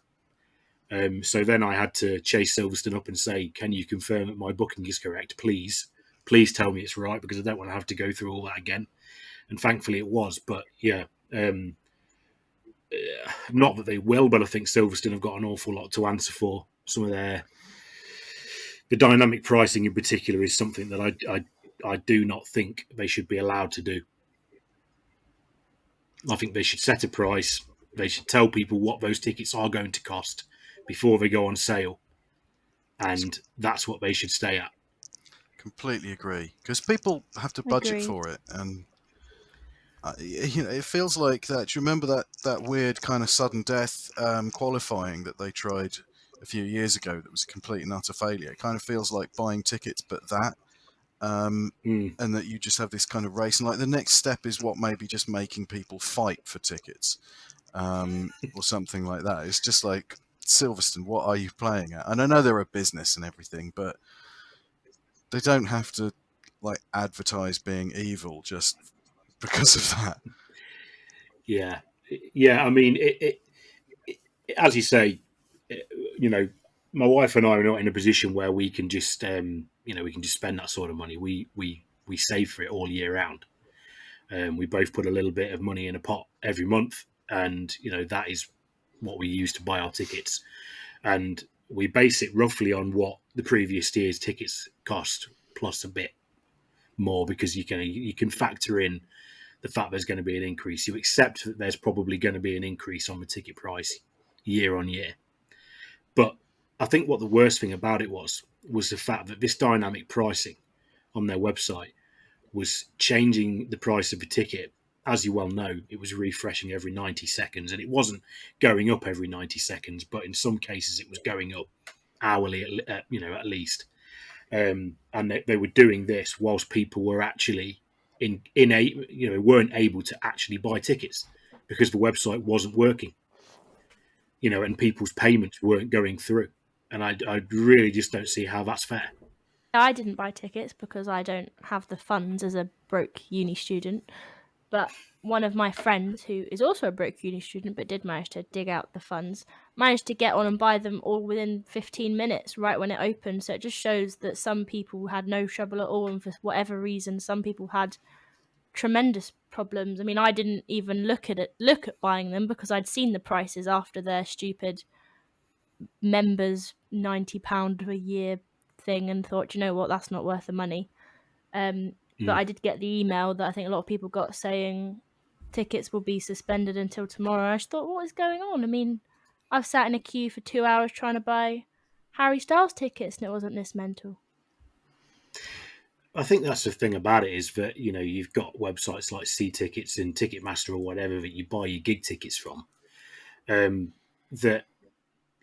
So then I had to chase Silverstone up and say, "Can you confirm that my booking is correct? Please tell me it's right, because I don't want to have to go through all that again." And thankfully it was. But yeah, not that they will, but I think Silverstone have got an awful lot to answer for. Some of the dynamic pricing in particular is something that I do not think they should be allowed to do. I think they should set a price. They should tell people what those tickets are going to cost before they go on sale, and that's what they should stay at. Completely agree, because people have to budget for it, and it feels like that. Do you remember that weird kind of sudden death qualifying that they tried a few years ago? That was a complete and utter failure. It kind of feels like buying tickets, but that. And that you just have this kind of race, and like the next step is what, maybe just making people fight for tickets, or something like that. It's just like, Silverstone, what are you playing at? And I know they're a business and everything, but they don't have to like advertise being evil just because of that. Yeah. I mean, it as you say, my wife and I are not in a position where we can just we can just spend that sort of money. We save for it all year round. We both put a little bit of money in a pot every month, and that is what we use to buy our tickets. And we base it roughly on what the previous year's tickets cost, plus a bit more, because you can factor in the fact there's going to be an increase. You accept that there's probably going to be an increase on the ticket price year on year. But I think what the worst thing about it was the fact that this dynamic pricing on their website was changing the price of the ticket. As you well know, it was refreshing every 90 seconds, and it wasn't going up every 90 seconds, but in some cases it was going up hourly, at least. And they were doing this whilst people were actually weren't able to actually buy tickets because the website wasn't working, and people's payments weren't going through. And I really just don't see how that's fair. I didn't buy tickets because I don't have the funds as a broke uni student. But one of my friends, who is also a broke uni student but did manage to dig out the funds, managed to get on and buy them all within 15 minutes right when it opened. So it just shows that some people had no trouble at all, and for whatever reason, some people had tremendous problems. I mean, I didn't even look at buying them because I'd seen the prices after their stupid members £90 a year thing and thought, you know what, that's not worth the money. But I did get the email that I think a lot of people got saying tickets will be suspended until tomorrow. I just thought, what is going on? I mean, I've sat in a queue for 2 hours trying to buy Harry Styles tickets and it wasn't this mental. I think that's the thing about it, is that, you've got websites like C-Tickets and Ticketmaster or whatever that you buy your gig tickets from, that,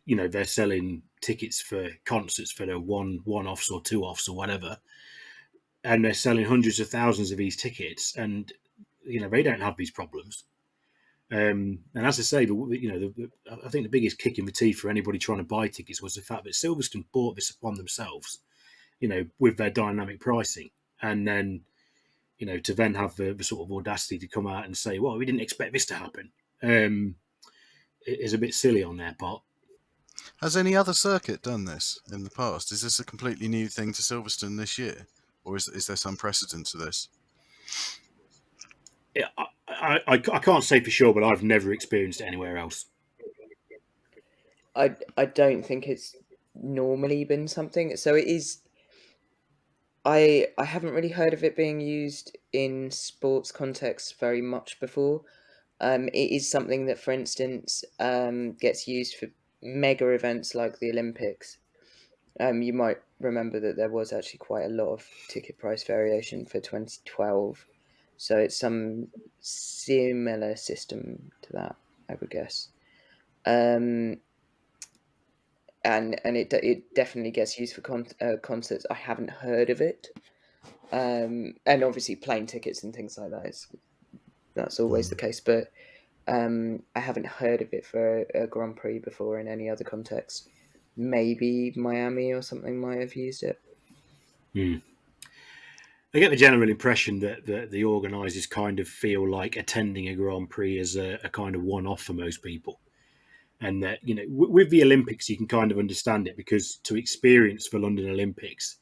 they're selling tickets for concerts for their one-offs or two-offs or whatever, and they're selling hundreds of thousands of these tickets, and they don't have these problems. And as I say, I think the biggest kick in the teeth for anybody trying to buy tickets was the fact that Silverstone bought this upon themselves, with their dynamic pricing, and then to then have the sort of audacity to come out and say, well, we didn't expect this to happen, it is a bit silly on their part. Has any other circuit done this in the past? Is this a completely new thing to Silverstone this year? Or is there some precedent to this? I can't say for sure, but I've never experienced it anywhere else. I don't think it's normally been something. So it is. I haven't really heard of it being used in sports contexts very much before. It is something that, for instance, gets used for mega events like the Olympics. You might remember that there was actually quite a lot of ticket price variation for 2012. So it's some similar system to that, I would guess. And it definitely gets used for concerts. I haven't heard of it. And obviously plane tickets and things like that that's always the case. But I haven't heard of it for a Grand Prix before in any other context. Maybe Miami or something might have used it. I get the general impression that the organisers kind of feel like attending a Grand Prix is a kind of one-off for most people. And that, with the Olympics, you can kind of understand it, because to experience the London Olympics,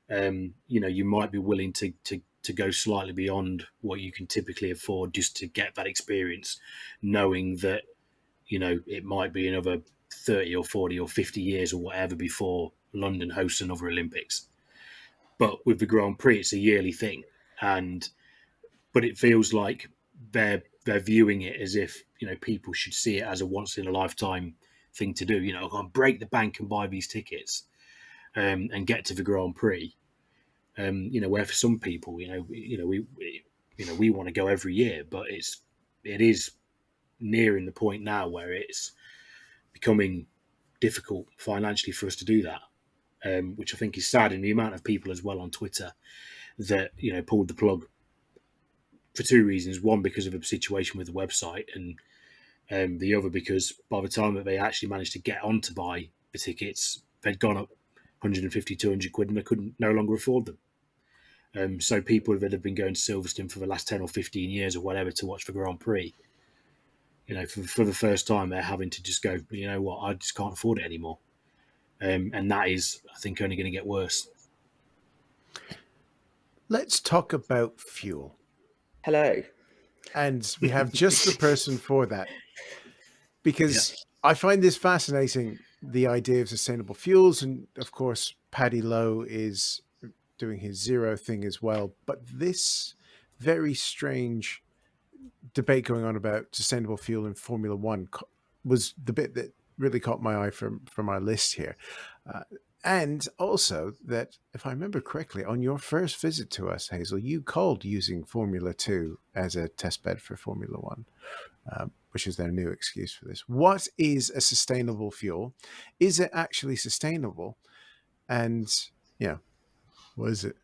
you might be willing to go slightly beyond what you can typically afford just to get that experience, knowing that, it might be another 30 or 40 or 50 years or whatever before London hosts another Olympics. But with the Grand Prix, it's a yearly thing, but it feels like they're viewing it as if people should see it as a once in a lifetime thing to do. I'll break the bank and buy these tickets and get to the Grand Prix. Where for some people, we want to go every year, but it is nearing the point now where it's becoming difficult financially for us to do that. Which I think is sad, in the amount of people as well on Twitter that pulled the plug for two reasons. One, because of a situation with the website, and the other because by the time that they actually managed to get on to buy the tickets, they'd gone up 150, 200 quid, and they couldn't no longer afford them. So people that have been going to Silverstone for the last 10 or 15 years or whatever to watch the Grand Prix, for the first time, they're having to just go, you know what, I just can't afford it anymore. And that is, I think, only going to get worse. Let's talk about fuel. Hello. And we have just the person for that. Because I find this fascinating, the idea of sustainable fuels. And of course, Paddy Lowe is doing his zero thing as well. But this very strange debate going on about sustainable fuel in Formula One was the bit that really caught my eye from our list here. And also that, if I remember correctly, on your first visit to us, Hazel, you called using Formula 2 as a testbed for Formula 1, which is their new excuse for this. What is a sustainable fuel? Is it actually sustainable? And, what is it?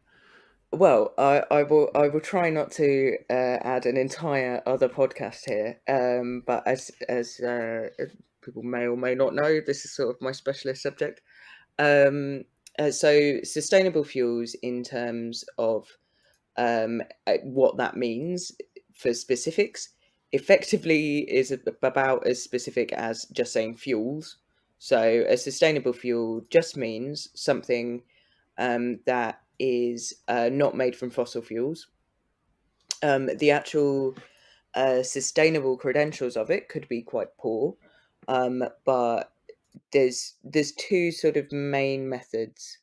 Well, I will try not to add an entire other podcast here. But as people may or may not know, this is sort of my specialist subject. So sustainable fuels, in terms of what that means for specifics, effectively is about as specific as just saying fuels. So a sustainable fuel just means something that is not made from fossil fuels. The actual sustainable credentials of it could be quite poor, but there's two sort of main methods.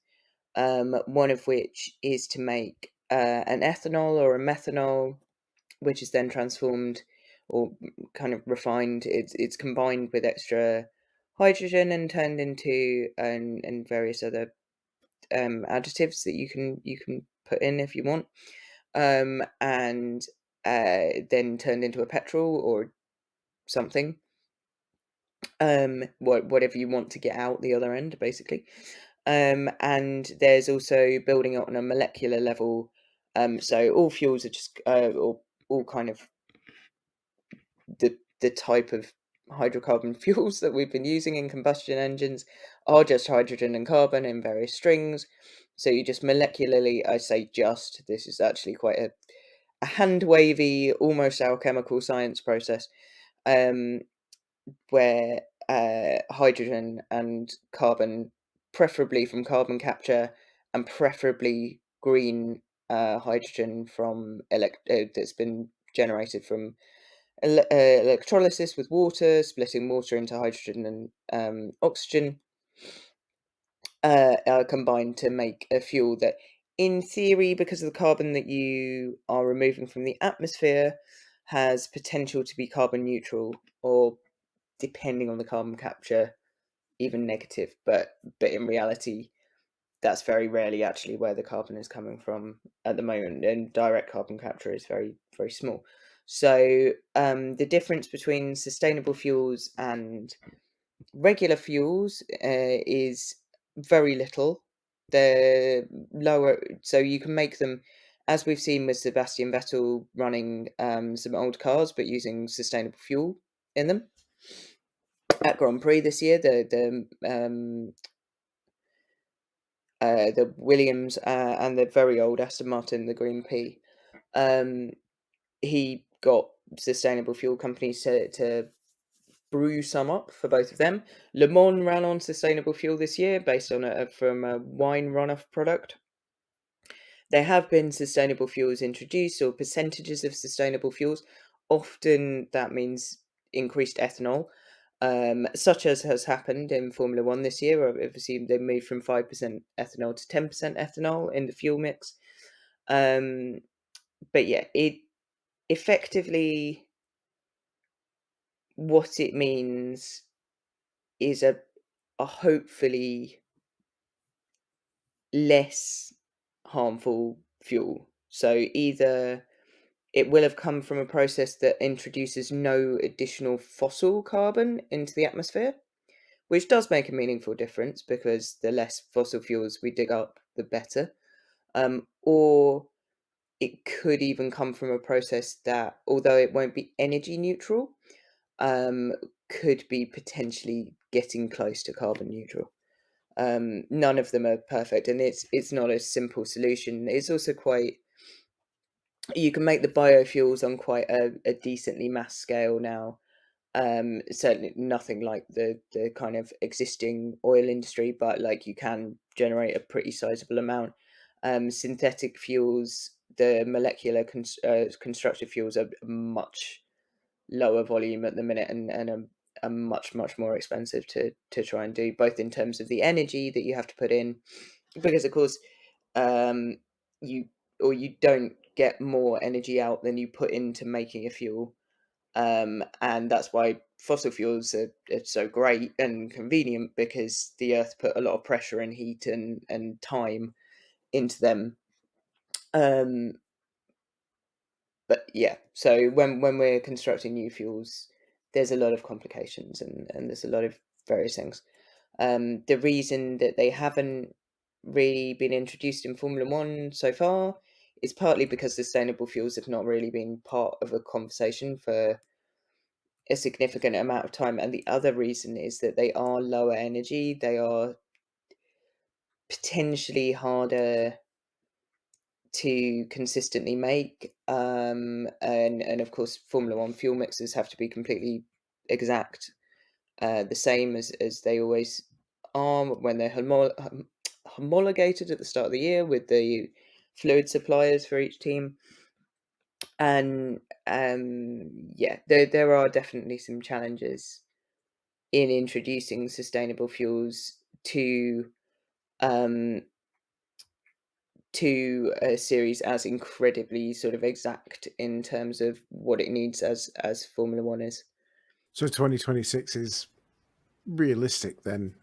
One of which is to make an ethanol or a methanol, which is then transformed or kind of refined. It's combined with extra hydrogen and turned into and various other additives that you can put in if you want, and then turned into a petrol or something. Whatever you want to get out the other end, basically. And there's also building it on a molecular level. So all fuels are just all kind of the type of hydrocarbon fuels that we've been using in combustion engines are just hydrogen and carbon in various strings. So you just molecularly, I say just, this is actually quite a hand-wavy, almost alchemical science process, where hydrogen and carbon, preferably from carbon capture, and preferably green hydrogen from that's been generated from electrolysis with water, splitting water into hydrogen and oxygen. are combined to make a fuel that, in theory, because of the carbon that you are removing from the atmosphere, has potential to be carbon neutral, or depending on the carbon capture, even negative. But in reality, that's very rarely actually where the carbon is coming from at the moment, and direct carbon capture is very, very small. So the difference between sustainable fuels and regular fuels is very little. They're lower, so you can make them, as we've seen with Sebastian Vettel running some old cars but using sustainable fuel in them at Grand Prix this year. The Williams and the very old Aston Martin, the Green P. He got sustainable fuel companies to brew some up for both of them. Le Mans ran on sustainable fuel this year based on from a wine runoff product. There have been sustainable fuels introduced, or percentages of sustainable fuels. Often that means increased ethanol, such as has happened in Formula One this year. Obviously, they moved from 5% ethanol to 10% ethanol in the fuel mix. But yeah, it effectively, what it means is a hopefully less harmful fuel. So either it will have come from a process that introduces no additional fossil carbon into the atmosphere, which does make a meaningful difference, because the less fossil fuels we dig up, the better. Or it could even come from a process that, although it won't be energy neutral, could be potentially getting close to carbon neutral. None of them are perfect, and it's not a simple solution. It's also quite, you can make the biofuels on quite a decently mass scale now. Certainly nothing like the kind of existing oil industry, but like you can generate a pretty sizable amount. Synthetic fuels, the molecular constructed fuels, are much lower volume at the minute, and are much more expensive to try and do, both in terms of the energy that you have to put in, because of course you don't get more energy out than you put into making a fuel. And that's why fossil fuels are so great and convenient, because the earth put a lot of pressure and heat and time into them. But yeah, so when we're constructing new fuels, there's a lot of complications, and there's a lot of various things. The reason that they haven't really been introduced in Formula One so far is partly because sustainable fuels have not really been part of a conversation for a significant amount of time. And the other reason is that they are lower energy. They are potentially harder to consistently make, and of course Formula One fuel mixes have to be completely exact, the same as they always are when they're homologated at the start of the year with the fluid suppliers for each team. And yeah, there are definitely some challenges in introducing sustainable fuels to a series as incredibly sort of exact in terms of what it needs as Formula One is. So 2026 is realistic then,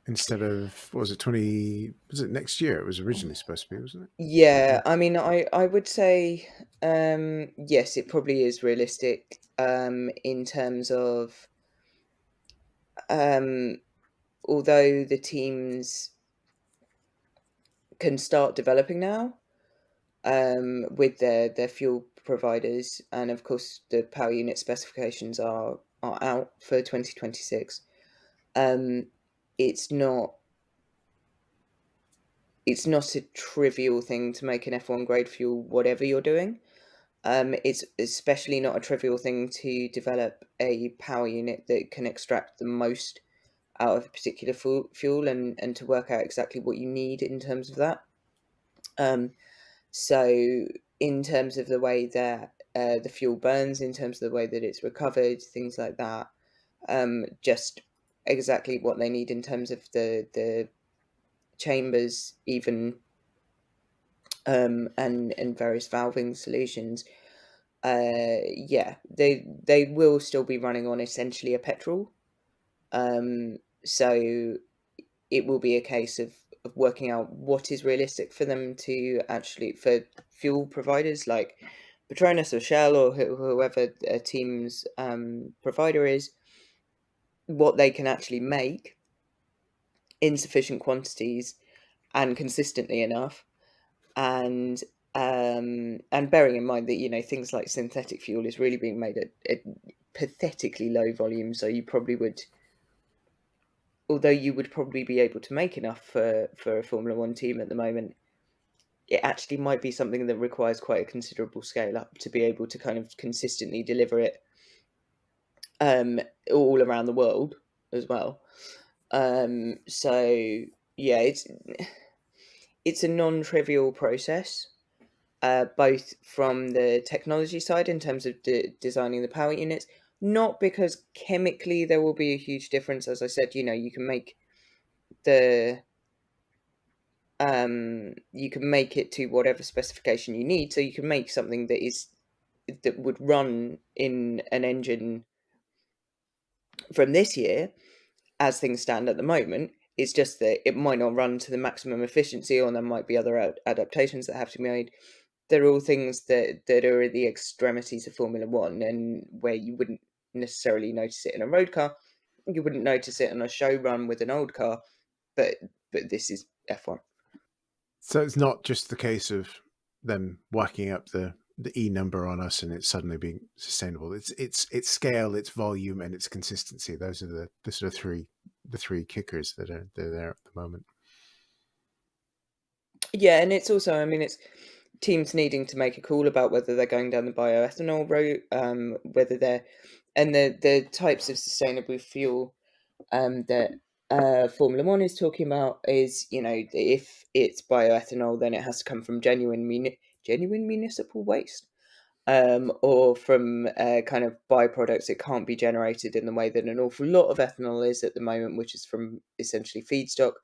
instead of, what was it next year? It was originally supposed to be, wasn't it? Yeah, I mean, I would say yes, it probably is realistic in terms of although the teams can start developing now with their fuel providers, and of course the power unit specifications are out for 2026. It's not a trivial thing to make an F1 grade fuel, whatever you're doing. It's especially not a trivial thing to develop a power unit that can extract the most out of a particular fuel, and to work out exactly what you need in terms of that. So in terms of the way that the fuel burns, in terms of the way that it's recovered, things like that, just exactly what they need in terms of the chambers even, and various valving solutions, they will still be running on essentially a petrol. So it will be a case of working out what is realistic for them to actually, for fuel providers like Petronas or Shell or whoever a team's provider is, what they can actually make in sufficient quantities and consistently enough, and bearing in mind that, you know, things like synthetic fuel is really being made at pathetically low volume, so you probably would, although you would probably be able to make enough for a Formula One team at the moment, it actually might be something that requires quite a considerable scale up to be able to kind of consistently deliver it all around the world as well. So yeah, it's a non-trivial process, both from the technology side in terms of designing the power units, not because chemically there will be a huge difference. As I said, you know, you can make it to whatever specification you need, so you can make something that would run in an engine from this year as things stand at the moment. It's just that it might not run to the maximum efficiency, or there might be other adaptations that have to be made. They're all things that are at the extremities of Formula One, and where you wouldn't necessarily notice it in a road car, you wouldn't notice it on a show run with an old car, but this is F1. So it's not just the case of them whacking up the E number on us and it's suddenly being sustainable. It's scale, its volume, and its consistency. Those are the sort of three kickers that are there at the moment. Yeah, and it's also, I mean, it's teams needing to make a call about whether they're going down the bioethanol route, whether they're, and the types of sustainable fuel that Formula One is talking about is, you know, if it's bioethanol, then it has to come from genuine municipal waste, or from kind of byproducts. It can't be generated in the way that an awful lot of ethanol is at the moment, which is from essentially feedstock.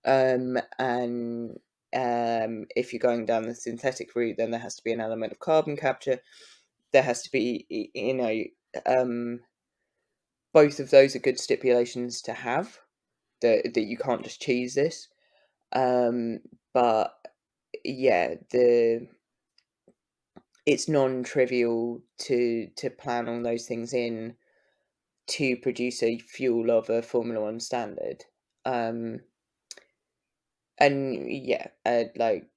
And if you're going down the synthetic route, then there has to be an element of carbon capture. There has to be, you know, both of those are good stipulations to have, that you can't just cheese this. But yeah, it's non-trivial to plan on those things in to produce a fuel of a Formula One standard. And yeah, like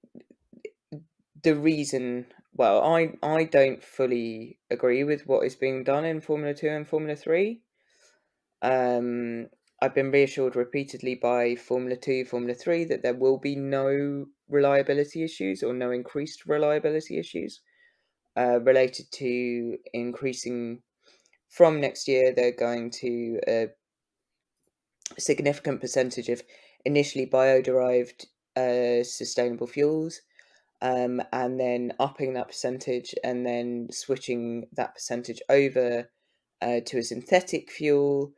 the reason, well, I don't fully agree with what is being done in Formula 2 and Formula 3. I've been reassured repeatedly by Formula 2, Formula 3 that there will be no reliability issues, or no increased reliability issues related to increasing from next year. They're going to a significant percentage of initially bio-derived sustainable fuels, and then upping that percentage, and then switching that percentage over to a synthetic fuel,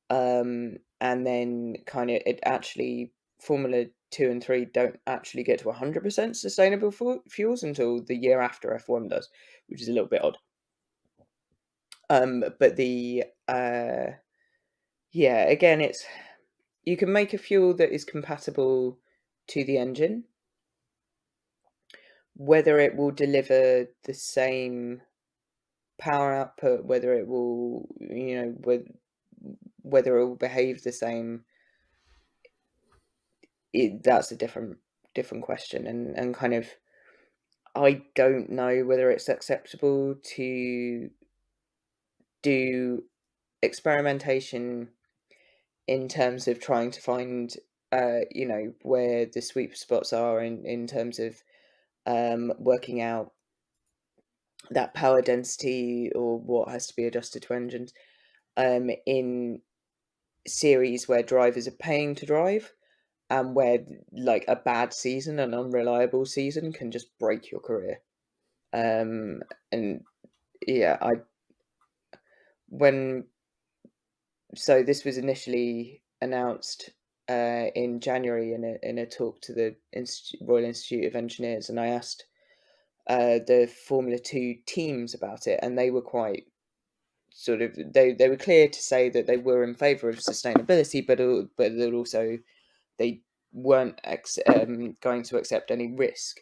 and then kind of it actually, Formula 2 and 3 don't actually get to 100% sustainable fuels until the year after F1 does, which is a little bit odd. But the yeah, again, it's, you can make a fuel that is compatible to the engine. Whether it will deliver the same power output, whether it will, you know, whether it will behave the same, that's a different question, and kind of, I don't know whether it's acceptable to do experimentation in terms of trying to find, you know, where the sweet spots are in terms of working out that power density, or what has to be adjusted to engines, in series where drivers are paying to drive, and where like a bad season, an unreliable season, can just break your career. And yeah, so this was initially announced in January in a talk to the Royal Institute of Engineers, and I asked the Formula 2 teams about it, and they were quite sort of they were clear to say that they were in favour of sustainability, but that also they weren't going to accept any risk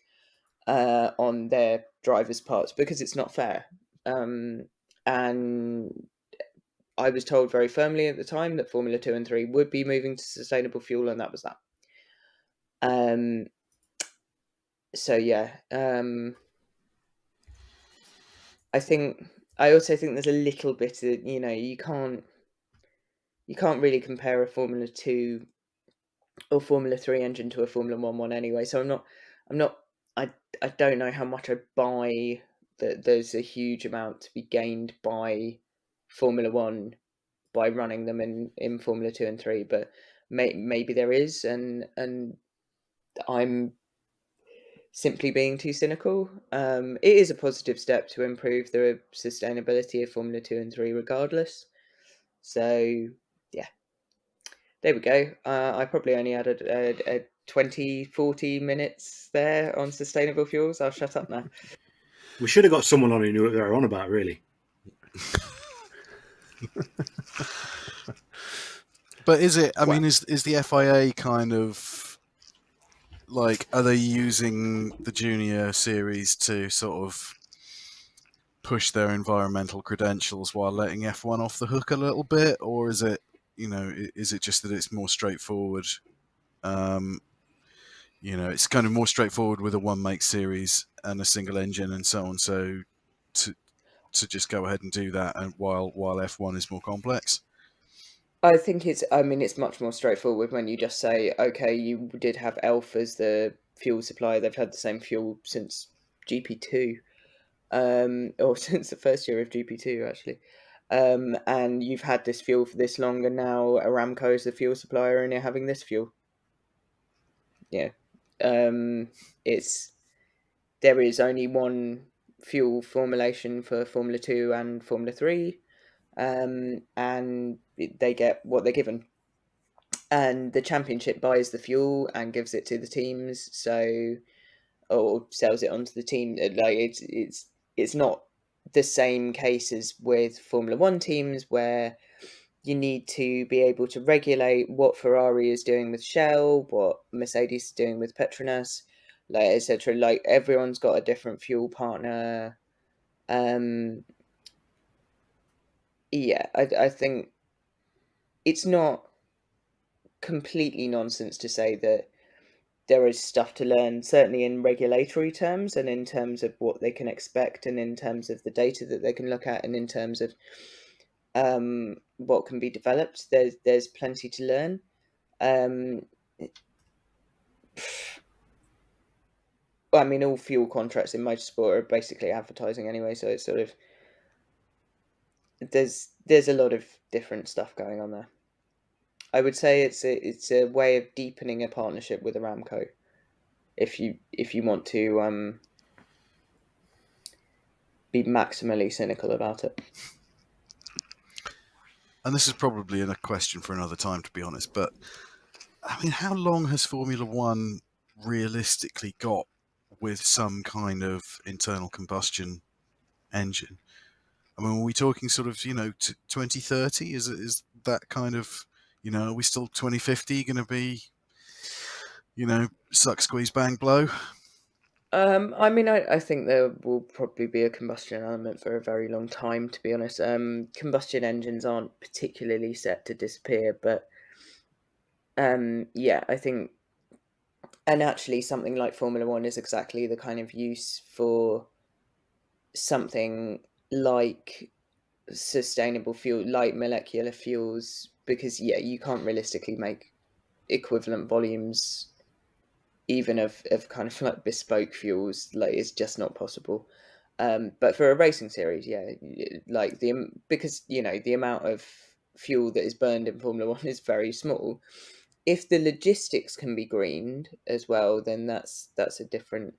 on their drivers' parts because it's not fair. And I was told very firmly at the time that Formula 2 and 3 would be moving to sustainable fuel, and that was that. So yeah, I also think there's a little bit of, you can't really compare a Formula 2 or Formula 3 engine to a Formula 1 one anyway. So I don't know how much I buy that there's a huge amount to be gained by Formula 1 by running them in Formula 2 and 3, but maybe there is, and I'm simply being too cynical. It is a positive step to improve the sustainability of Formula 2 and 3 regardless. So yeah, there we go. I probably only added a 20-40 minutes there on sustainable fuels. I'll shut up now. We should have got someone on who knew what they were on about, really. But is it, I mean, is the FIA kind of like, are they using the junior series to sort of push their environmental credentials while letting F1 off the hook a little bit? Or is it, is it just that it's more straightforward? It's kind of more straightforward with a one make series and a single engine and so on. So to just go ahead and do that, and while F1 is more complex. I think it's much more straightforward when you just say, okay, you did have ELF as the fuel supplier. They've had the same fuel since GP2, or since the first year of GP2, actually. And you've had this fuel for this long, and now Aramco is the fuel supplier, and you're having this fuel. Yeah. There is only one fuel formulation for Formula 2 and Formula 3. And they get what they're given, and the championship buys the fuel and gives it to the teams, or sells it onto the team. Like it's not the same case as with Formula 1 teams, where you need to be able to regulate what Ferrari is doing with Shell, what Mercedes is doing with Petronas, like etc. Like everyone's got a different fuel partner. Yeah, I think it's not completely nonsense to say that there is stuff to learn, certainly in regulatory terms, and in terms of what they can expect, and in terms of the data that they can look at, and in terms of what can be developed. There's plenty to learn. I mean, all fuel contracts in motorsport are basically advertising anyway, so it's sort of there's a lot of different stuff going on there. I would say it's a way of deepening a partnership with Aramco, if you want to be maximally cynical about it. And this is probably a question for another time, to be honest, but I mean, how long has Formula One realistically got with some kind of internal combustion engine? I mean, are we talking sort of, 2030? Is that kind of, are we still 2050 going to be, suck, squeeze, bang, blow? I mean, I think there will probably be a combustion element for a very long time, to be honest. Combustion engines aren't particularly set to disappear, but yeah, I think, and actually something like Formula One is exactly the kind of use for something like sustainable fuel, like molecular fuels, because yeah, you can't realistically make equivalent volumes even of kind of like bespoke fuels. Like, it's just not possible. But for a racing series, yeah, like because the amount of fuel that is burned in Formula One is very small. If the logistics can be greened as well, then that's a different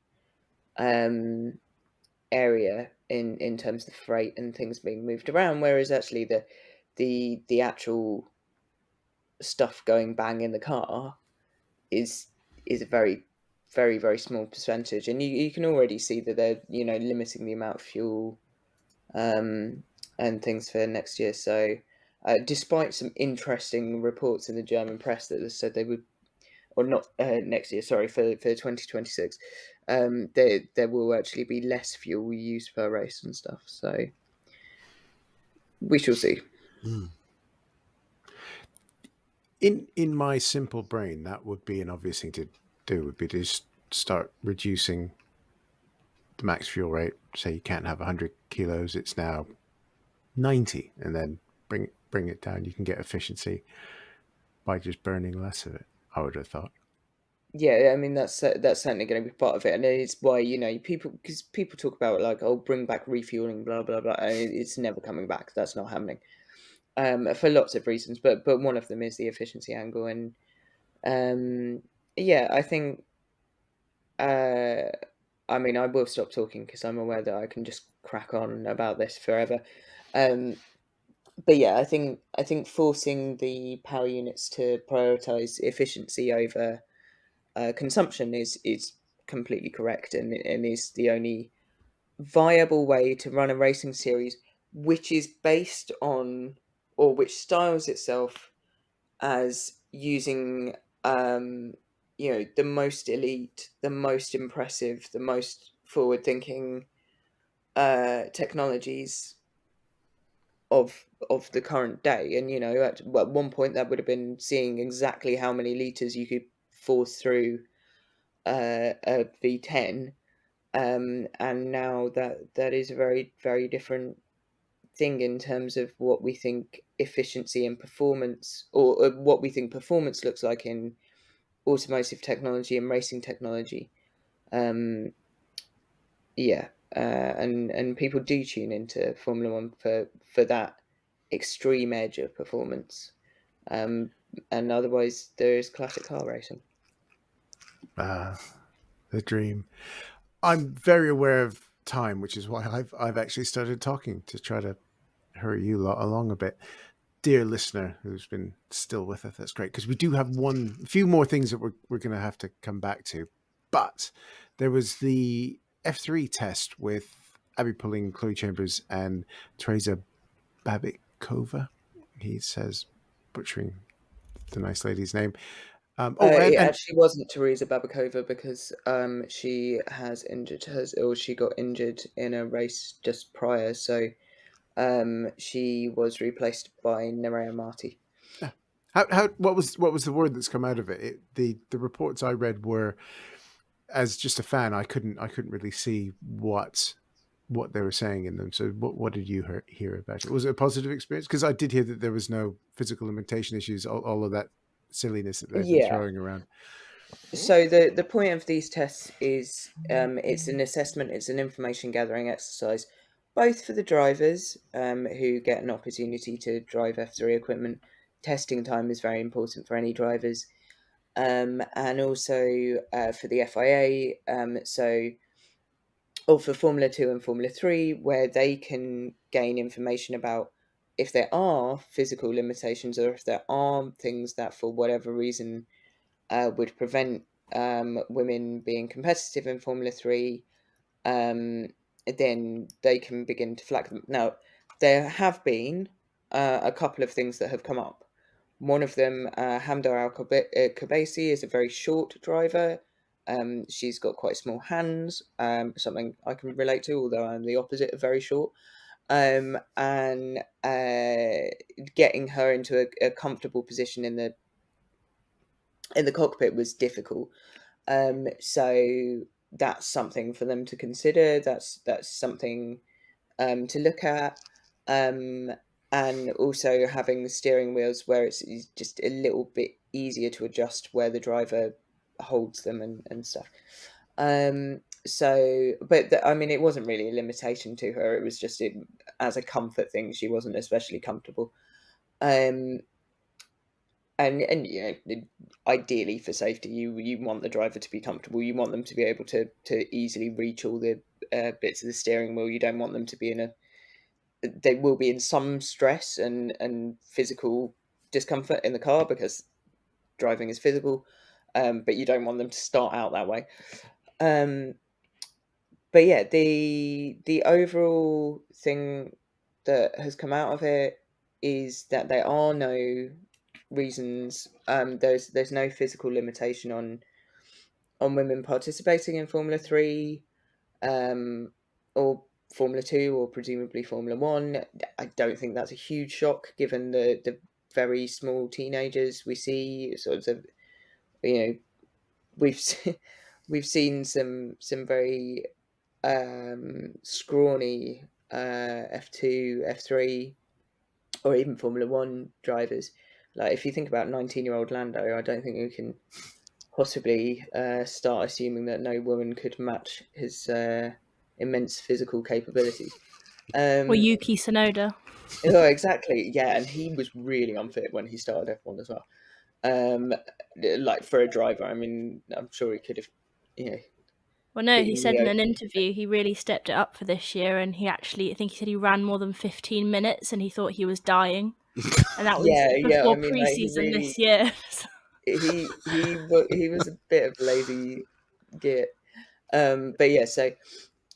area in terms of freight and things being moved around. Whereas actually the actual stuff going bang in the car is a very, very, very small percentage, and you can already see that they're limiting the amount of fuel and things for next year. So despite some interesting reports in the German press that said they would, or not next year, sorry, for 2026, there will actually be less fuel used per race and stuff. So we shall see. In my simple brain, that would be an obvious thing to do, would be to just start reducing the max fuel rate. Say you can't have 100 kilos, it's now 90, and then bring it down. You can get efficiency by just burning less of it, I would have thought. Yeah, I mean that's certainly going to be part of it, and it's why because people talk about like, oh, bring back refueling, blah blah blah, and it's never coming back. That's not happening, for lots of reasons, but one of them is the efficiency angle, and yeah, I think I mean I will stop talking because I'm aware that I can just crack on about this forever, but yeah, I think forcing the power units to prioritize efficiency over consumption is completely correct, and is the only viable way to run a racing series which is based on, or which styles itself as using the most elite, the most impressive, the most forward thinking technologies of the current day. And at one point that would have been seeing exactly how many liters you could force through a V10, and now that is a very, very different thing in terms of what we think efficiency and performance, or what we think performance looks like in automotive technology and racing technology. And people do tune into Formula One for that extreme edge of performance, and otherwise there is classic car racing. The dream. I'm very aware of time, which is why I've actually started talking to try to hurry you lot along a bit. Dear listener who's been still with us, that's great, because we do have a few more things that we're going to have to come back to. But there was the F3 test with Abby Pulling, Chloe Chambers, and Teresa Babikova. He says, butchering the nice lady's name. It actually wasn't Teresa Babikova, because she has injured she got injured in a race just prior, so she was replaced by Nerea Marti. What was the word that's come out of it? The reports I read were, as just a fan, I couldn't really see what they were saying in them. So what did you hear about it? Was it a positive experience? Because I did hear that there was no physical limitation issues, all of that silliness that they've been throwing around. So the point of these tests is it's an assessment, it's an information gathering exercise, both for the drivers who get an opportunity to drive F3 equipment. Testing time is very important for any drivers, and also for the FIA, or for Formula 2 and Formula 3, where they can gain information about if there are physical limitations, or if there are things that for whatever reason would prevent women being competitive in Formula 3, then they can begin to flag them. Now, there have been a couple of things that have come up. One of them, Hamda Al-Kabasi, is a very short driver. She's got quite small hands, something I can relate to, although I'm the opposite of very short. And getting her into a comfortable position in the cockpit was difficult. So that's something for them to consider. That's something to look at. And also having the steering wheels where it's just a little bit easier to adjust where the driver holds them and stuff. So, but I mean, it wasn't really a limitation to her. It was just as a comfort thing. She wasn't especially comfortable. And ideally for safety, you want the driver to be comfortable. You want them to be able to easily reach all the bits of the steering wheel. You don't want them to be they will be in some stress and physical discomfort in the car because driving is physical, but you don't want them to start out that way. But yeah, the overall thing that has come out of it is that there are no reasons. There's no physical limitation on women participating in Formula 3, or Formula 2, or presumably Formula 1. I don't think that's a huge shock given the very small teenagers we see. Sort of, we've we've seen some very scrawny F2, F3, or even Formula 1 drivers. Like, if you think about 19-year-old Lando, I don't think you can possibly start assuming that no woman could match his immense physical capabilities. Or Yuki Tsunoda. Oh, exactly. Yeah, and he was really unfit when he started F1 as well. Like, for a driver, I mean, I'm sure he could have, Well, no, he said in an interview he really stepped it up for this year, and I think he said he ran more than 15 minutes, and he thought he was dying, and that was before pre-season really, this year. he was a bit of lazy git, but yeah. So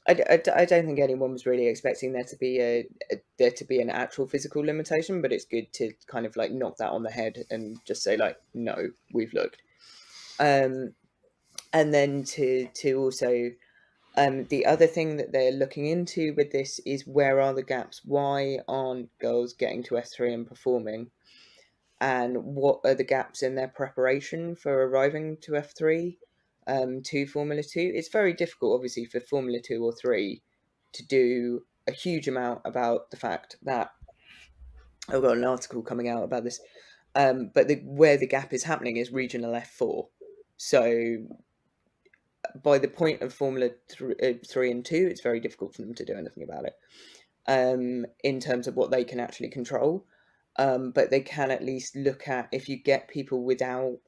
I don't think anyone was really expecting there to be an actual physical limitation, but it's good to kind of like knock that on the head and just say, like, no, we've looked, and then to also. The other thing that they're looking into with this is, where are the gaps? Why aren't girls getting to F3 and performing? And what are the gaps in their preparation for arriving to F3, to Formula 2? It's very difficult, obviously, for Formula 2 or 3 to do a huge amount about the fact that, I've got an article coming out about this, but where the gap is happening is regional F4. So by the point of Formula 3 and 2, it's very difficult for them to do anything about it, in terms of what they can actually control. But they can at least look at, if you get people without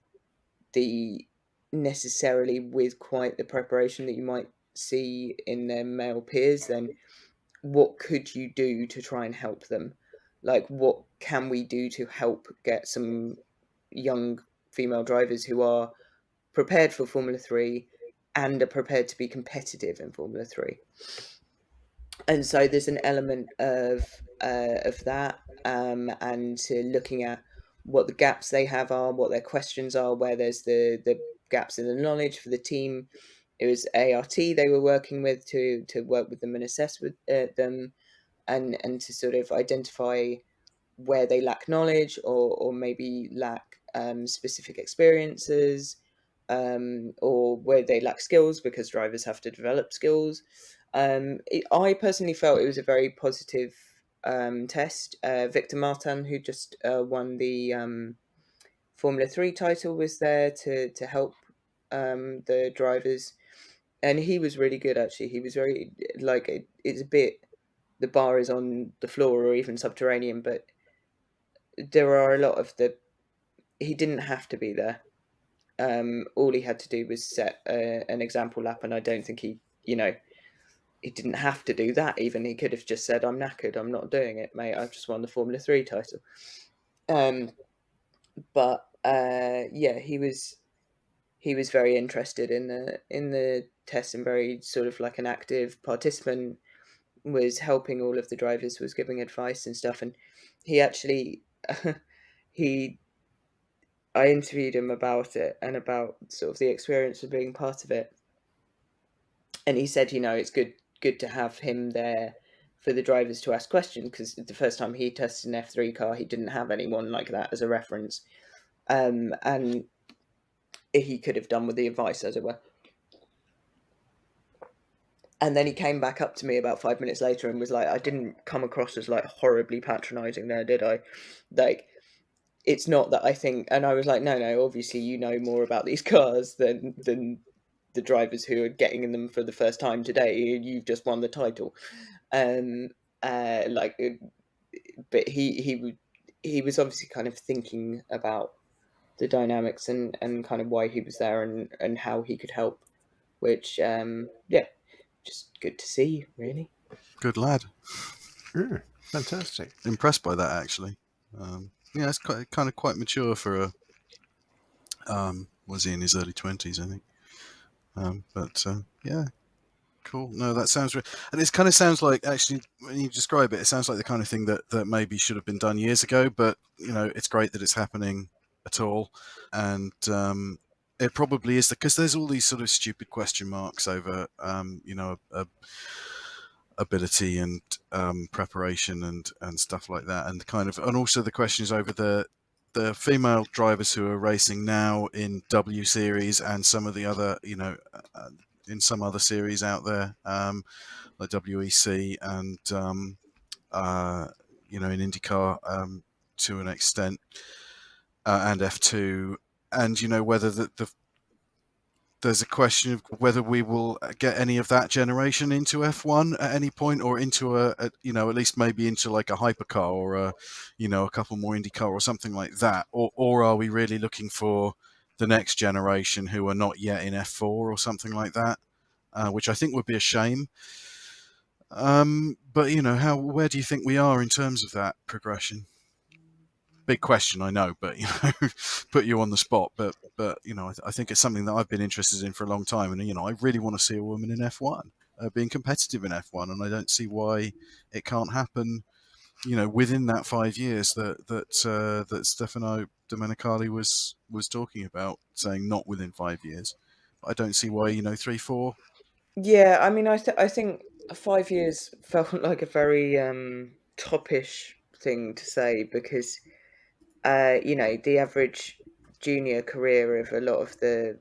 necessarily with quite the preparation that you might see in their male peers, then what could you do to try and help them? Like, what can we do to help get some young female drivers who are prepared for Formula 3 and are prepared to be competitive in Formula 3? And so there's an element of that, and looking at what the gaps they have are, what their questions are, where there's the gaps in the knowledge for the team. It was ART they were working with to work with them and assess with them, and to sort of identify where they lack knowledge, or maybe lack specific experiences, or where they lack skills, because drivers have to develop skills. I personally felt it was a very positive test. Victor Martin, who just won the Formula 3 title, was there to help the drivers, and he was really good, actually. He was very, like, it's a bit, the bar is on the floor or even subterranean, but there are a lot of he didn't have to be there. All he had to do was set an example lap, and I don't think he didn't have to do that. Even he could have just said, "I'm knackered, I'm not doing it, mate. I've just won the Formula 3 title." But yeah, he was very interested in the test, and very sort of like an active participant, was helping all of the drivers, was giving advice and stuff. And he actually I interviewed him about it, and about sort of the experience of being part of it. And he said, it's good to have him there for the drivers to ask questions, because the first time he tested an F3 car, he didn't have anyone like that as a reference. And he could have done with the advice, as it were. And then he came back up to me about 5 minutes later and was like, "I didn't come across as like horribly patronizing there, did I? Like, it's not that I think," and I was like, no, obviously you know more about these cars than the drivers who are getting in them for the first time today. You've just won the title. But he was obviously kind of thinking about the dynamics and kind of why he was there, and how he could help, which just good to see, really. Good lad. Fantastic. Impressed by that, actually. Yeah, it's quite mature for a. Was he in his early 20s? I think. Yeah, cool. No, that sounds. And it kind of sounds like, actually, when you describe it, it sounds like the kind of thing that maybe should have been done years ago. But it's great that it's happening at all, and it probably is because there's all these sort of stupid question marks over, ability and preparation and stuff like that, and also the questions over the female drivers who are racing now in W Series and some of the other, in some other series out there, like WEC and in IndyCar, to an extent, and F2, and whether there's a question of whether we will get any of that generation into F1 at any point, or into at least maybe into like a hypercar, or a couple more IndyCar or something like that, or are we really looking for the next generation who are not yet in F4 or something like that, which I think would be a shame. But where do you think we are in terms of that progression? Big question, I know, but put you on the spot. But I think it's something that I've been interested in for a long time, and I really want to see a woman in F1 being competitive in F1, and I don't see why it can't happen. Within that 5 years that Stefano Domenicali was talking about, saying not within 5 years. I don't see why 3, 4. Yeah, I mean, I think 5 years felt like a very toppish thing to say, because the average junior career of a lot of the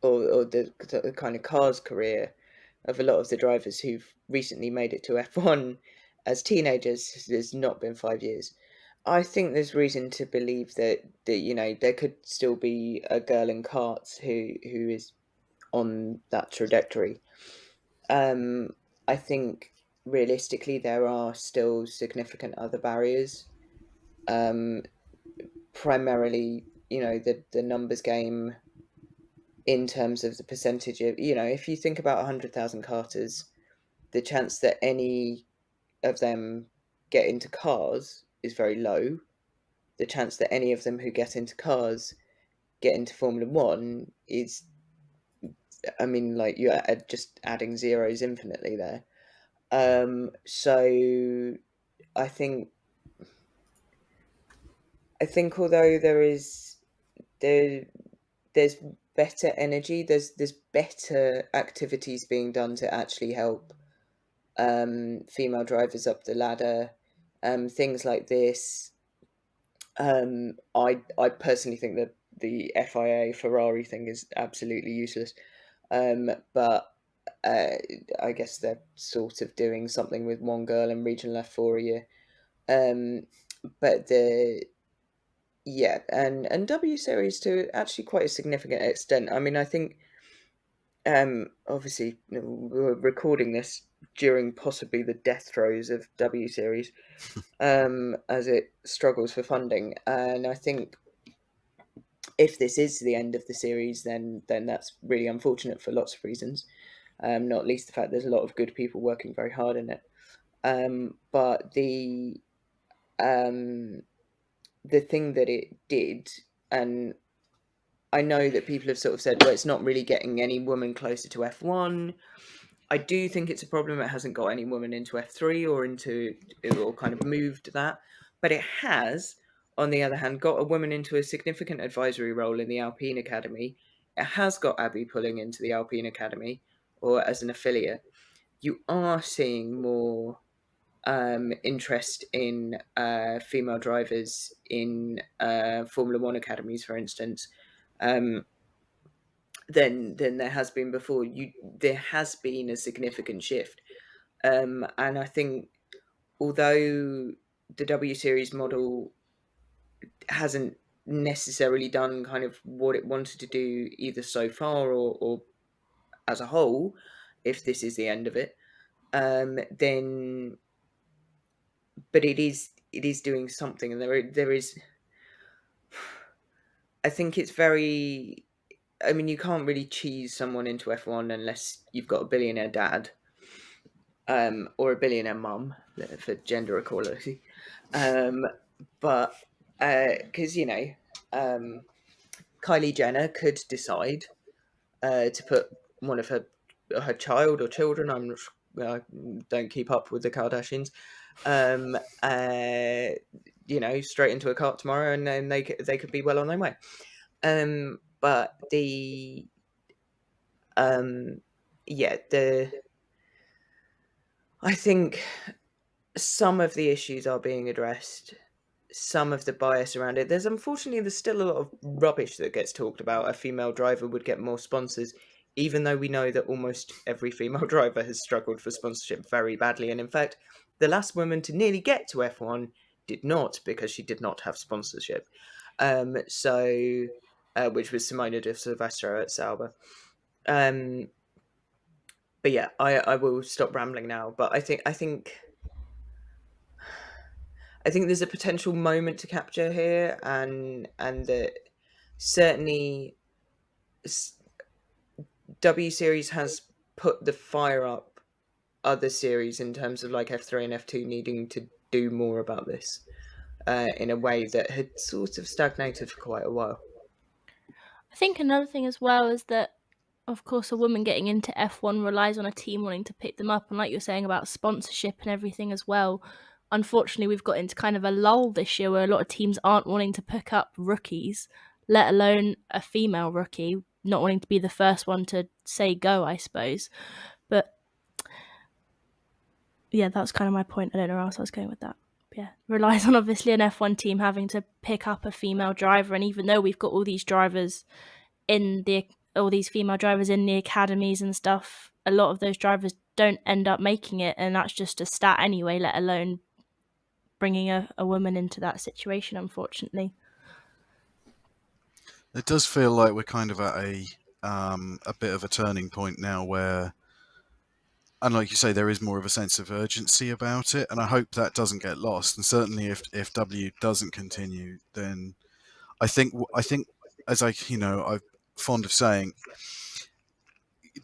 or the kind of cars career of a lot of the drivers who've recently made it to F1 as teenagers has not been 5 years. I think there's reason to believe that there could still be a girl in karts who is on that trajectory. I think realistically there are still significant other barriers. Primarily, the numbers game, in terms of the percentage of, if you think about 100,000 karters, the chance that any of them get into cars is very low. The chance that any of them who get into cars get into Formula One is, I mean, like, you're just adding zeros infinitely there. So I think although there's better energy, there's better activities being done to actually help female drivers up the ladder, things like this. I personally think that the FIA Ferrari thing is absolutely useless, but I guess they're sort of doing something with one girl in regional F4 a year. But and W Series to actually quite a significant extent. I mean, I think obviously we're recording this during possibly the death throes of W Series, as it struggles for funding, and I think if this is the end of the series, then that's really unfortunate for lots of reasons, not least the fact there's a lot of good people working very hard in it. But the thing that it did, and I know that people have sort of said, well, it's not really getting any woman closer to F1. I do think it's a problem it hasn't got any woman into F3 or kind of moved that. But it has, on the other hand, got a woman into a significant advisory role in the Alpine Academy. It has got Abby pulling into the Alpine Academy, or as an affiliate. You are seeing more interest in female drivers in Formula One academies, for instance, than there has been before. There has been a significant shift, and I think although the W Series model hasn't necessarily done kind of what it wanted to do either so far or as a whole, if this is the end of it, then but it is doing something, and there is. I think it's very. I mean, you can't really cheese someone into F1 unless you've got a billionaire dad. or a billionaire mum for gender equality. But because Kylie Jenner could decide to put one of her child or children, I don't keep up with the Kardashians, straight into a cart tomorrow, and then they could be well on their way. But I think some of the issues are being addressed. Some of the bias around it. There's still a lot of rubbish that gets talked about. A female driver would get more sponsors, even though we know that almost every female driver has struggled for sponsorship very badly. And in fact, the last woman to nearly get to F1 did not, because she did not have sponsorship. Which was Simona de Silvestro at Sauber. But yeah, I will stop rambling now. But I think there's a potential moment to capture here, and that certainly W Series has put the fire up other series in terms of like F3 and F2 needing to do more about this in a way that had sort of stagnated for quite a while. I think another thing as well is that, of course, a woman getting into F1 relies on a team wanting to pick them up. And like you're saying about sponsorship and everything as well, unfortunately, we've got into kind of a lull this year where a lot of teams aren't wanting to pick up rookies, let alone a female rookie, not wanting to be the first one to say go, I suppose. But yeah, that's kind of my point. I don't know where else I was going with that. But yeah, relies on obviously an F1 team having to pick up a female driver. And even though we've got all these drivers all these female drivers in the academies and stuff, a lot of those drivers don't end up making it, and that's just a stat anyway, let alone bringing a woman into that situation, unfortunately. It does feel like we're kind of at a bit of a turning point now where, and like you say, there is more of a sense of urgency about it, and I hope that doesn't get lost. And certainly if W doesn't continue, then I think as I'm fond of saying,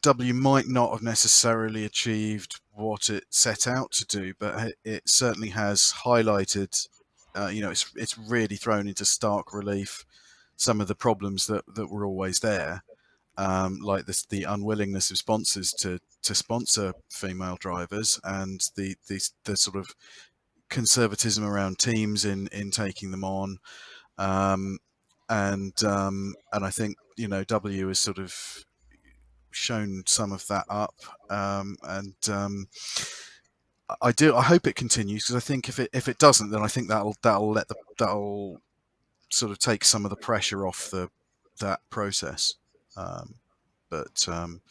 W might not have necessarily achieved what it set out to do, but it certainly has highlighted, it's really thrown into stark relief some of the problems that were always there, like the unwillingness of sponsors to sponsor female drivers, and the sort of conservatism around teams in taking them on, and I think W has sort of shown some of that up, and I hope it continues, because I think if it doesn't, then I think that'll sort of take some of the pressure off that process. But and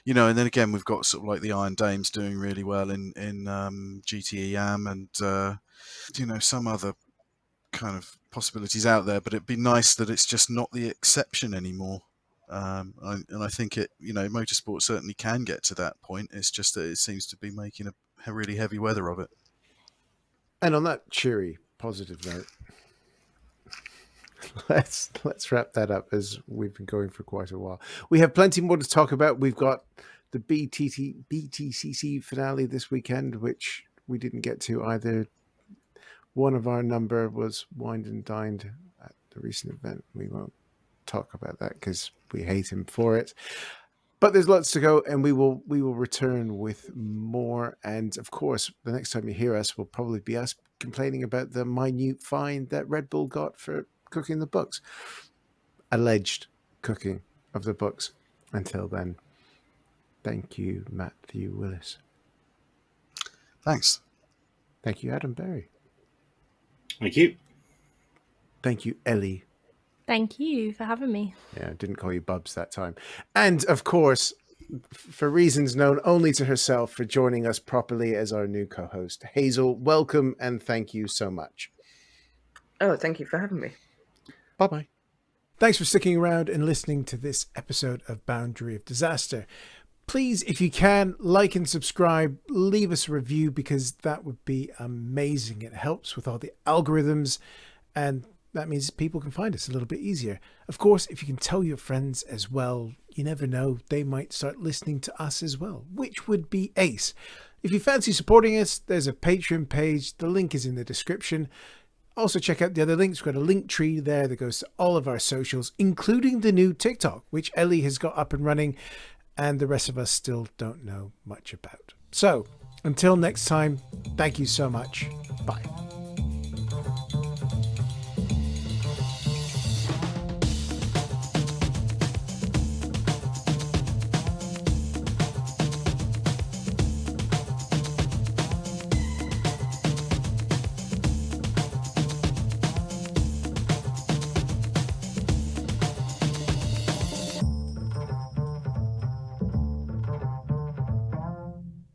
then again we've got sort of like the Iron Dames doing really well in GTE AM, and some other kind of possibilities out there, but it'd be nice that it's just not the exception anymore. And I think motorsport certainly can get to that point. It's just that it seems to be making a really heavy weather of it. And on that cheery, positive note, let's wrap that up, as we've been going for quite a while. We have plenty more to talk about. We've got the BTCC finale this weekend, which we didn't get to either. One of our number was wined and dined at the recent event. We won't talk about that because we hate him for it. But there's lots to go, and we will return with more. And of course, the next time you hear us will probably be us complaining about the minute fine that Red Bull got for cooking the books. Alleged cooking of the books. Until then, thank you, Matthew Willis. Thanks. Thank you, Adam Berry. Thank you. Thank you, Ellie. Thank you for having me. Yeah, I didn't call you Bubs that time. And of course, for reasons known only to herself, for joining us properly as our new co-host, Hazel, welcome and thank you so much. Oh, thank you for having me. Bye-bye. Thanks for sticking around and listening to this episode of Boundary of Disaster. Please, if you can, like and subscribe, leave us a review, because that would be amazing. It helps with all the algorithms, and that means people can find us a little bit easier. Of course, if you can tell your friends as well, you never know, they might start listening to us as well, which would be ace. If you fancy supporting us, there's a Patreon page. The link is in the description. Also, check out the other links. We've got a link tree there that goes to all of our socials, including the new TikTok, which Ellie has got up and running, and the rest of us still don't know much about. So, until next time, thank you so much. Bye.